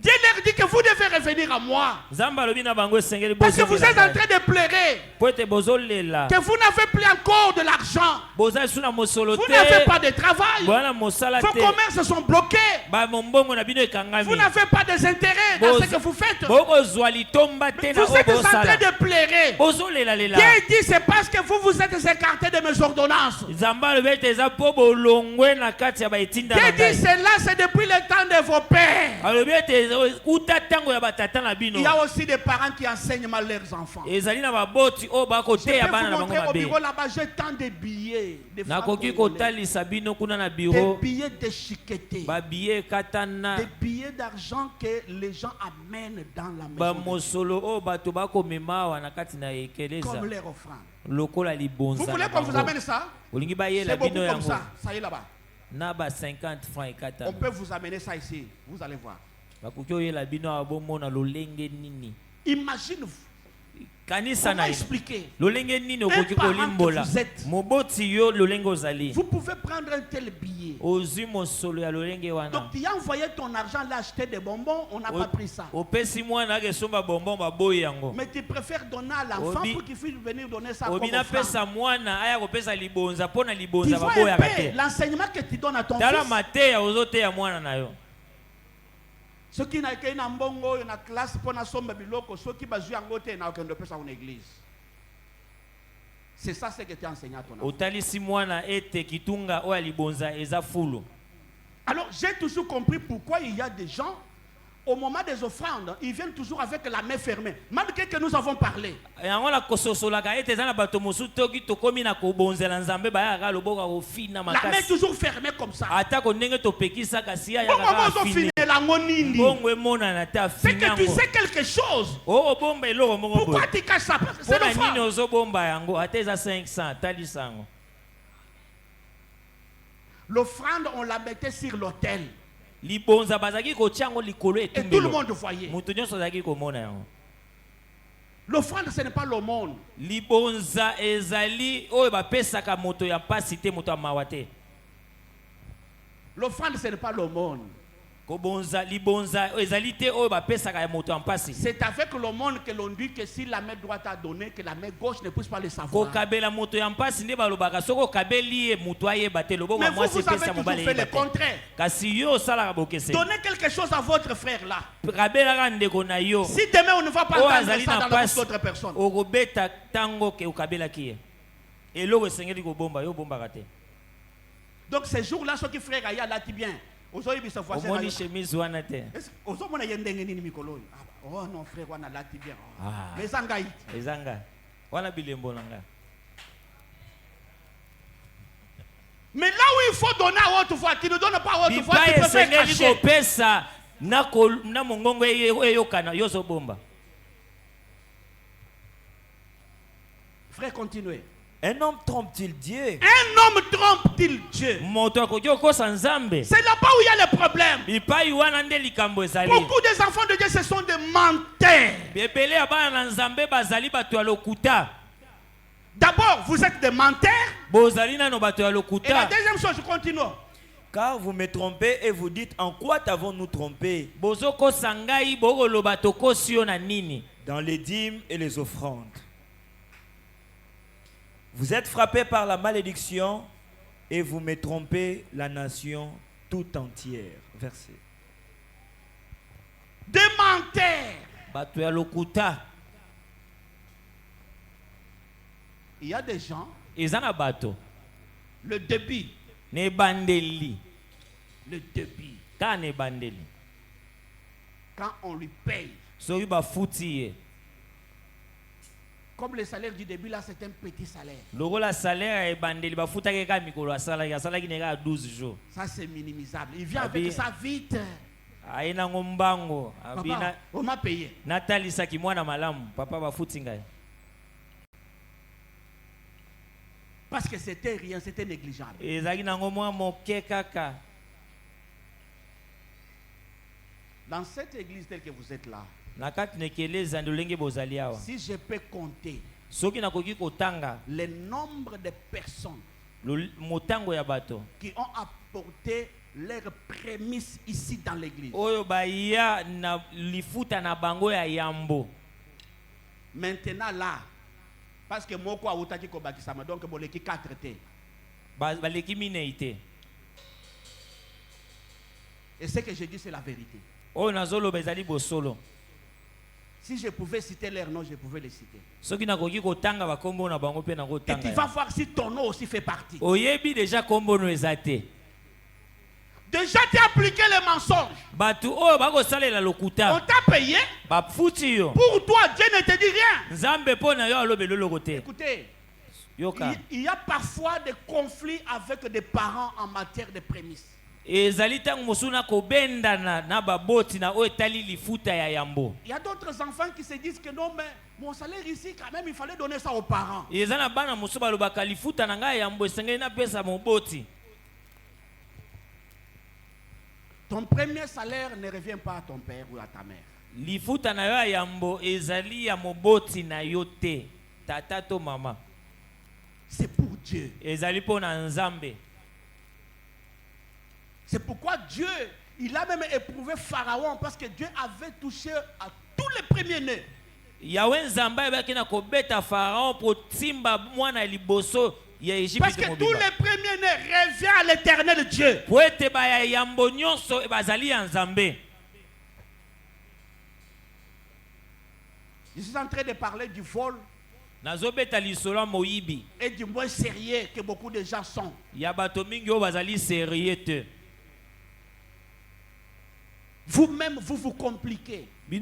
Dieu leur dit que vous devez revenir à moi. Parce que vous êtes en train de pleurer. Que vous n'avez plus encore de l'argent. Vous n'avez pas de travail. Vos commerces sont bloqués. Vous n'avez pas des intérêts dans ce que vous faites. Vous êtes en train de pleurer. Dieu dit c'est parce que vous vous êtes écartés de mes ordonnances. Dieu dit cela c'est depuis le temps de vos pères. Il y a aussi des parents qui enseignent mal leurs enfants. Je peux vous montrer au bureau là-bas, j'ai tant de billets. Des billets déchiquetés. Des billets d'argent que les gens amènent dans la maison. Comme leur offrande. Vous voulez qu'on vous amène ça? C'est beaucoup comme ça. Ça y est là-bas. On peut vous amener ça ici. Vous allez voir. Imagine-vous. Comment expliquer? Un parent que vous êtes. Vous pouvez prendre un tel billet. Donc tu as envoyé ton argent l'acheter des bonbons, on n'a pas pris ça. Mais tu préfères donner à l'enfant pour qu'il puisse venir donner ça comme offrande. Tu vois un peu l'enseignement que tu donnes à ton fils. Ceux qui n'ont pas un bongo, une classe pour la somme biloko, ceux qui basent en côté n'a aucun de plus en église. C'est ça ce que tu as enseigné à ton enfant. Alors j'ai toujours compris pourquoi il y a des gens au moment des offrandes, ils viennent toujours avec la main fermée. Malgré que nous avons parlé. La main est toujours fermée comme ça. C'est que tu sais quelque chose. Pourquoi tu caches ça? C'est l'offrande, on la mettait sur l'autel. Et tout le monde voyait. L'offrande, ce n'est pas l'aumône. L'offrande, ce n'est pas l'aumône. C'est avec l'aumône que l'on dit que si la main droite a donné, que la main gauche ne puisse pas le savoir. Mais vous avez toujours fait le contraire. Donnez quelque chose à votre frère là. Si demain on ne va pas entendre ça dans la bouche d'autres personnes. Donc ces jours-là, ceux qui frère Aya là, bien. Oh non frère, on a lati bien. Mais zangai. Mais là où il faut donner à haute voix, tu ne donnes pas à haute voix, tu peux faire cacher. Frère, continuez. Un homme trompe-t-il Dieu? Un homme trompe-t-il Dieu? C'est là-bas où il y a le problème. Beaucoup des enfants de Dieu, ce sont des menteurs. D'abord, vous êtes des menteurs. Et la deuxième chose, je continue. Car vous me trompez et vous dites, en quoi t'avons-nous trompé? Dans les dîmes et les offrandes. Vous êtes frappés par la malédiction et vous me trompez la nation tout entière. Verset. Des menteurs. Il y a des gens. Le débit. Le débit. Quand on lui paye. Comme le salaire du début là, c'est un petit salaire. Ça c'est minimisable. Il vient avec ça vite. Papa, on m'a payé. Parce que c'était rien, c'était négligeable. Dans cette église telle que vous êtes là, si je peux compter le nombre de personnes qui ont apporté leurs prémices ici dans l'église, maintenant là, parce que moi quoi donc bon l'équipe 4 et ce que je dis c'est la vérité. Si je pouvais citer leurs noms, je pouvais les citer. Et tu vas voir si ton nom aussi fait partie. Déjà tu as appliqué le mensonge. On t'a payé. Pour toi, Dieu ne te dit rien. Écoutez, il y a parfois des conflits avec des parents en matière de prémices. Il y a d'autres enfants qui se disent que non, mais mon salaire ici, quand même, il fallait donner ça aux parents. Ton premier salaire ne revient pas à ton père ou à ta mère. C'est pour Dieu. C'est pourquoi Dieu, il a même éprouvé Pharaon parce que Dieu avait touché à tous les premiers-nés. Parce que tous les premiers-nés reviennent à l'éternel Dieu. Je suis en train de parler du vol et du moins sérieux que beaucoup de gens sont. Vous-même, vous vous compliquez. Et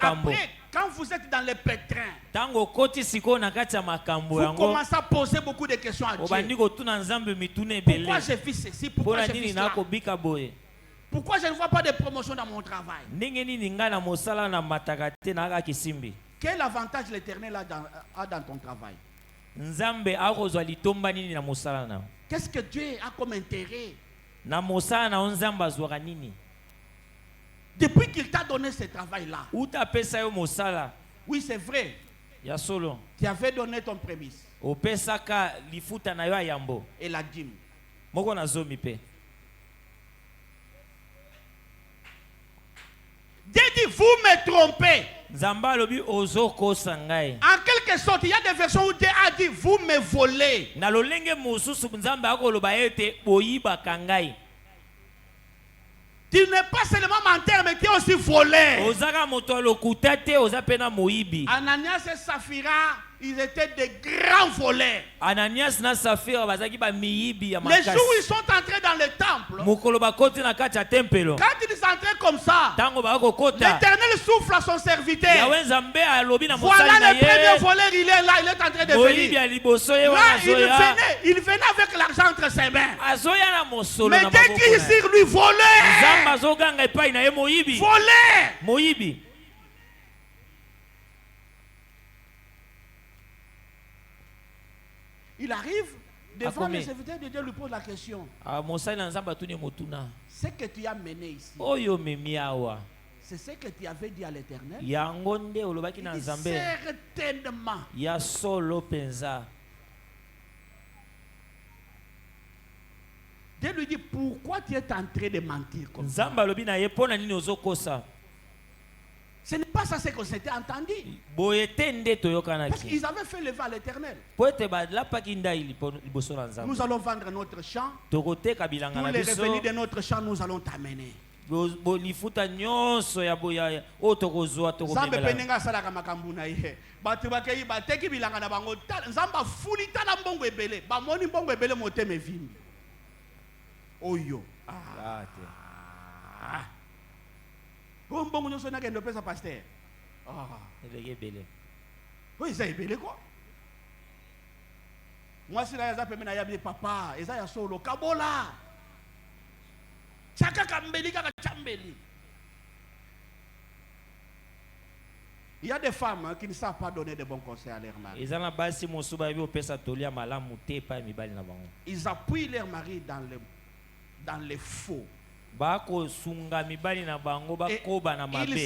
après, quand vous êtes dans les pétrins, vous commencez à poser beaucoup de questions à Dieu. Pourquoi j'ai fait ceci? Pourquoi j'ai fait cela? Pourquoi je ne vois pas de promotion dans mon travail? Quel avantage l'Éternel a dans ton travail? Qu'est-ce que Dieu a comme intérêt? Depuis qu'il t'a donné ce travail-là. Oui, c'est vrai. Tu avais donné ton prémisse. Et la dîme. Dieu dit, vous me trompez. En quelque sorte, il y a des versions où Dieu a dit, vous me volez. Tu n'es pas seulement menteur, mais tu es aussi volé. Ananias et Saphira, ils étaient des grands voleurs. Les jours où ils sont entrés dans le temple, quand ils sont entrés comme ça, l'Éternel souffle à son serviteur. Voilà le premier voleur, il est là, il est en train de venir. Là, il venait avec l'argent entre ses mains. Mais dès qu'il sur lui, voleur. Voleur. Il arrive devant les serviteurs de Dieu, lui pose la question. Ce que tu as mené ici, c'est ce que tu avais dit à l'Éternel. Il dit certainement. Dieu lui dit, pourquoi tu es en train de mentir comme ça? Ce n'est pas ça ce qu'on s'était entendu. Parce qu'ils avaient fait le vœu à l'Éternel. Nous allons vendre notre champ. Tous les revenus de notre champ, nous allons t'amener. Oyo. Oh, bon, nous sommes en train pasteur. Oui, ça est belé quoi. Moi, si là, je suis papa, et ça, il y a solo. Kabola. Chaka kambeli, kaka chambeli. Il y a des femmes qui ne savent pas donner de bons conseils à leur mari. Ils appuient leur mari dans les faux. Et ils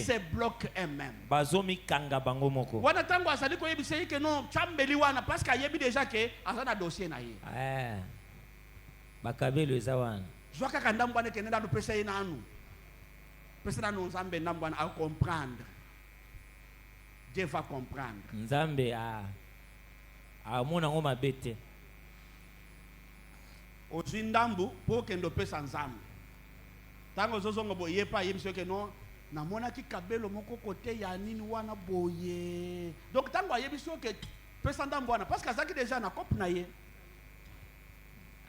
se bloquent eux-mêmes. Parce qu'il y a déjà que un dossier. Je vois que comprendre. Dieu va comprendre. Au Zindambu, pour que nous puissions ensemble. Tango zozongo boye pa yemso ke non na mona ki kabelo moko côté ya nini wana boye. Donc tango ayebiso ke pesa ndambo wana parce que azaki déjà na cop na ye.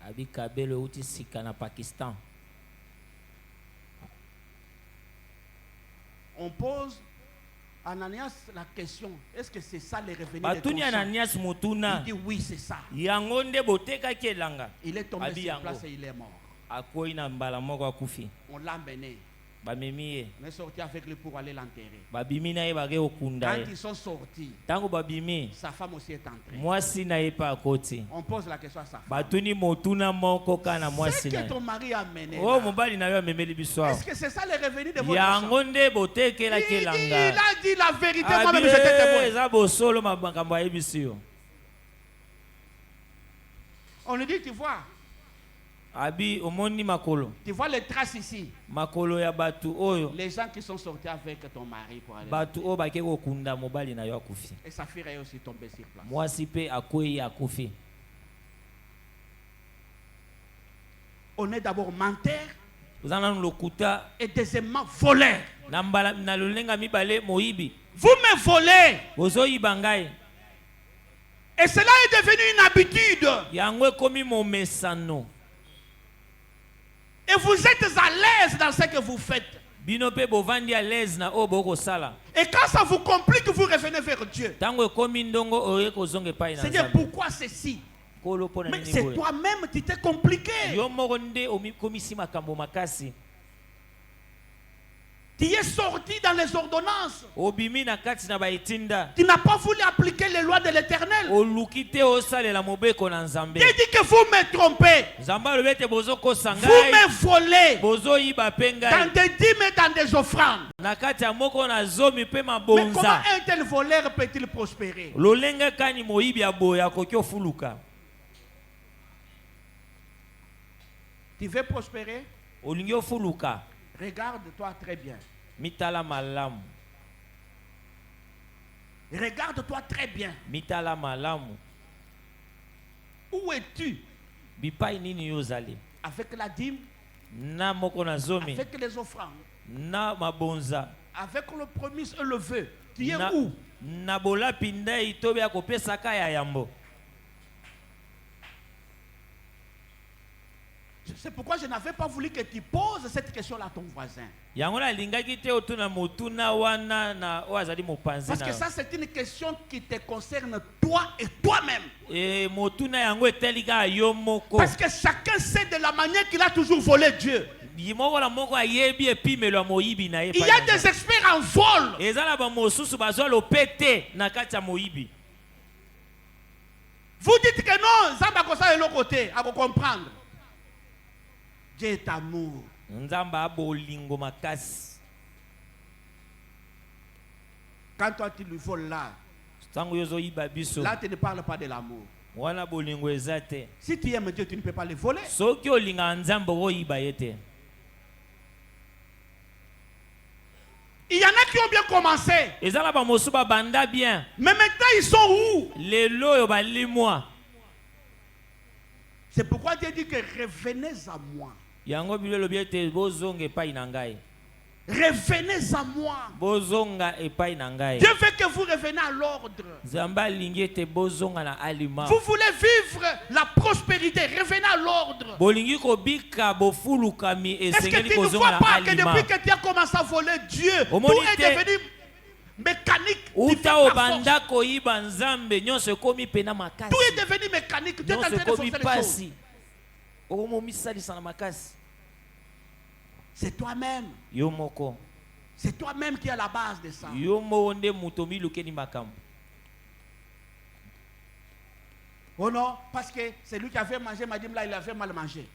Abi kabelo uti sika na Pakistan. On pose Ananias la question, est-ce que c'est ça les revenus de ton Ananias mutuna. Il dit oui, c'est ça. Yangonde boteka kelanga. Il est tombé sur place et il est mort. On l'a emmené. On est sorti avec lui pour aller l'enterrer. Quand ils sont sortis, sa femme aussi est entrée. On pose la question à sa femme. C'est que ton mari a mené. Est-ce que c'est ça les revenus de votre sang? Il a dit la vérité. Moi-même j'étais témoin. On lui dit, tu vois. Abi omoni makolo. Tu vois les traces ici. Makolo ya batu oyo. Les gens qui sont sortis avec ton mari pour aller. Batu o bake ko kunda mobali na yo akufi. Et sa fille est aussi tombée sur place. Moi si pe akoyi akufi. On est d'abord menteur. Vous en avez lokuta et deuxièmement voleur. Nambala na lulenga mibale moibi. Vous me volez. Ozoyi bangai. Et cela est devenu une habitude. Yango komi mo mesano. Et vous êtes à l'aise dans ce que vous faites. Et quand ça vous complique, vous revenez vers Dieu. Seigneur, pourquoi ceci? Mais c'est toi-même qui t'es compliqué. Tu es sorti dans les ordonnances. Tu n'as pas voulu appliquer les lois de l'Éternel. Tu dis que vous me trompez. Vous me volez. Dans des dîmes et dans des offrandes. Mais comment un tel voleur peut-il prospérer? Tu veux prospérer? Regarde-toi très bien. Mitala malamu. Regarde-toi très bien. Mitala malamu. Où es-tu? Bipai nini yozali. Avec la dîme. Na moko na zomi. Avec les offrandes. Na mabonza. Avec le promis et le vœu. Tu es où? Na bola pinda itobe ya kopesa kaya yambo. C'est pourquoi je n'avais pas voulu que tu poses cette question-là à ton voisin. Parce que ça, c'est une question qui te concerne toi et toi-même. Parce que chacun sait de la manière qu'il a toujours volé Dieu. Il y a des experts en vol. Vous dites que non, Zamba kosa de l'autre côté, à comprendre. Dieu est amour. Nzamba bolingo makasi. Quand toi tu lui voles là, là tu ne parles pas de l'amour. Si tu aimes Dieu, tu ne peux pas le voler. Il y en a qui ont bien commencé. Mais maintenant ils sont où? C'est pourquoi Dieu dit que revenez à moi. Revenez à moi. Dieu veut que vous reveniez à l'ordre. Vous voulez vivre la prospérité. Revenez à l'ordre. Est-ce que tu ne vois pas que depuis que tu as commencé à voler Dieu, tout est devenu mécanique? Tout est devenu mécanique. Tu es en train de forcer les choses. C'est toi-même. C'est toi-même qui est à la base de ça. Oh non, parce que c'est lui qui a fait manger, m'a dit là, il a fait mal manger.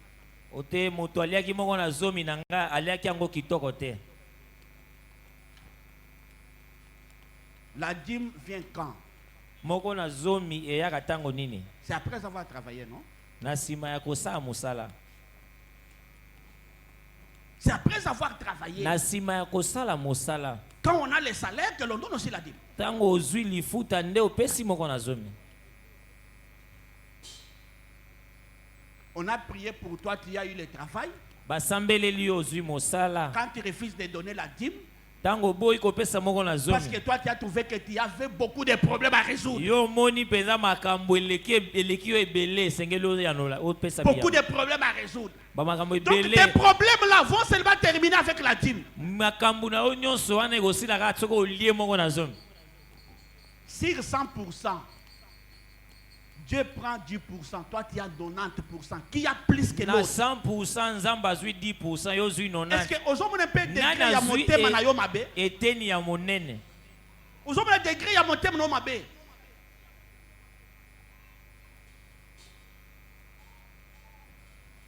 La dîme vient quand? C'est après avoir travaillé, non? C'est après avoir travaillé. Quand on a les salaires, que l'on donne aussi la dîme. On a prié pour toi, tu as eu le travail. Quand tu refuses de donner la dîme, parce que toi tu as trouvé que tu avais beaucoup de problèmes à résoudre. Beaucoup de problèmes à résoudre. Donc tes problèmes là vont seulement terminer avec la dîme. Sur 100%, Dieu prend 10%, toi tu as 90%. Qui a plus que l'autre? 100%, Zamba 10%, est-ce que aujourd'hui on peut décrire ya motema na yo mabe? Eteni ya monene. Aujourd'hui on décrire ya motema na yo mabe.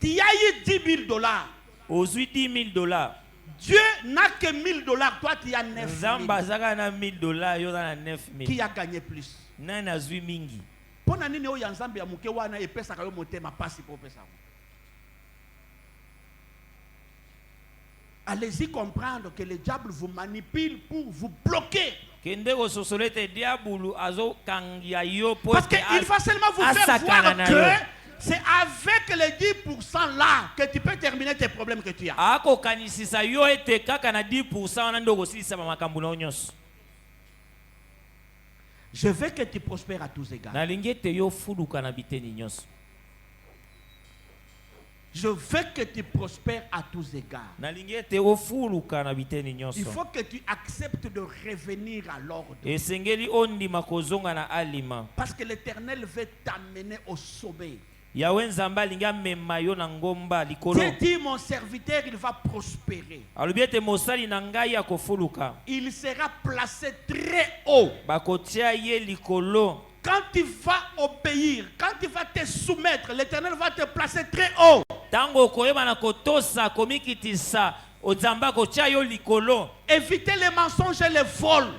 Tu as eu $10,000. Aujourd'hui $10,000. Dieu n'a que $1,000, toi tu as 9,000. Zamba zaka na $1,000, yo na 9,000. Qui a gagné plus? Nana zui mingi. Pona nini o yanzambe ya muke wana epesa kayo motema pasi po pesa. Allez-y comprendre que le diable vous manipule pour vous bloquer. Parce qu'il va seulement vous faire voir que c'est avec les 10% là que tu peux terminer tes problèmes que tu as. Je veux que tu prospères à tous égards. Je veux que tu prospères à tous égards. Il faut que tu acceptes de revenir à l'ordre. Parce que l'Éternel veut t'amener au sommet. Dieu dit, mon serviteur, il va prospérer. Il sera placé très haut. Quand tu vas obéir, quand tu vas te soumettre, l'Éternel va te placer très haut. Évitez les mensonges et les vols.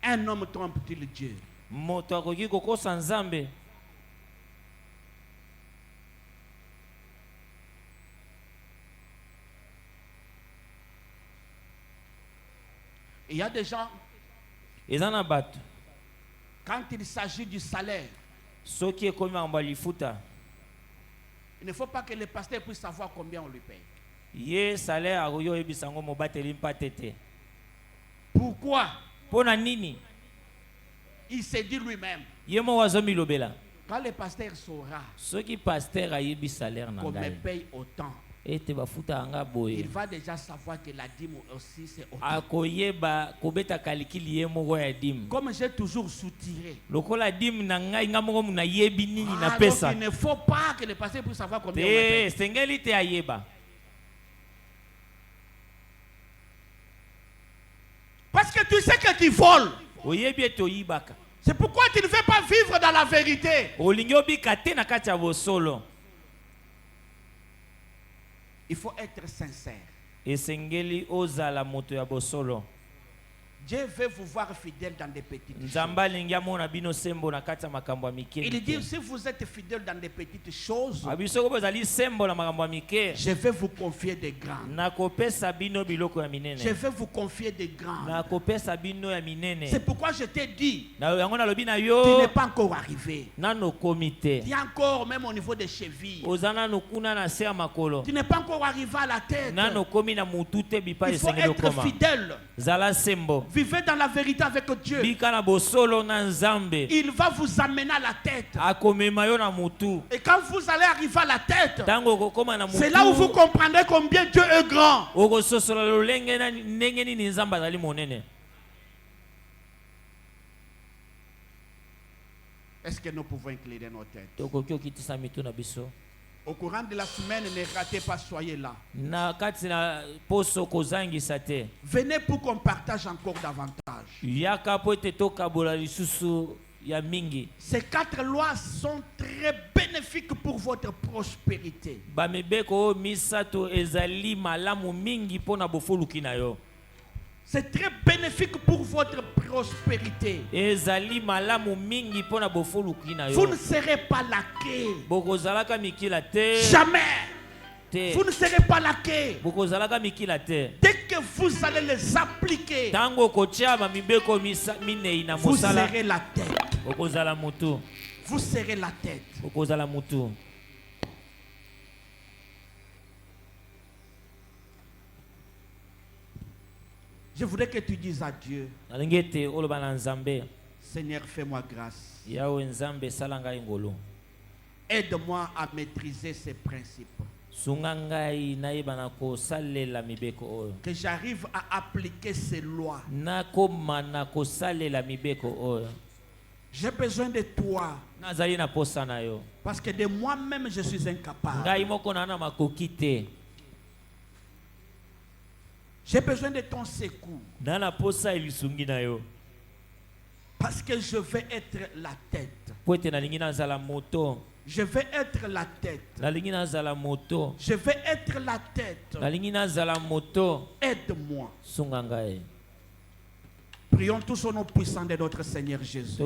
Un homme trompe-t-il Dieu? Il y a des gens, quand il s'agit du salaire, il ne faut pas que le pasteur puisse savoir combien on lui paye. Pourquoi? Il s'est dit lui-même. Quand le pasteur saura qu'on me paye autant, il va déjà savoir que la dîme aussi c'est autant. Comme j'ai toujours soutiré, il ne faut pas que le pasteur puisse savoir combien on me paye. tu sais que tu voles. C'est pourquoi tu ne veux pas vivre dans la vérité. Il faut être sincère. Dieu veut vous voir fidèle dans des petites choses. Il dit, si vous êtes fidèle dans des petites choses, je vais vous confier des grandes. Je vais vous confier des grandes. C'est pourquoi je t'ai dit, tu n'es pas encore arrivé. Tu es encore même au niveau des chevilles. Tu n'es pas encore arrivé à la tête. Il faut être fidèle. Vivez dans la vérité avec Dieu. Il va vous amener à la tête. Et quand vous allez arriver à la tête, c'est là où vous comprendrez combien Dieu est grand. Est-ce que nous pouvons incliner nos têtes? Au courant de la semaine, ne ratez pas, soyez là. Venez pour qu'on partage encore davantage. Ces 4 lois sont très bénéfiques pour votre prospérité. C'est très bénéfique pour votre prospérité. Vous ne serez pas laqué. Jamais. Vous ne serez pas laqué. Dès que vous allez les appliquer, vous serez la tête. Vous serez la tête. Je voudrais que tu dises à Dieu, Seigneur, fais-moi grâce. Aide-moi à maîtriser ces principes. Que j'arrive à appliquer ces lois. J'ai besoin de toi. Parce que de moi-même, je suis incapable. J'ai besoin de ton secours. Parce que je vais être la tête. Je vais être la tête. Je vais être la tête. Aide-moi. Prions tous au nom puissant de notre Seigneur Jésus.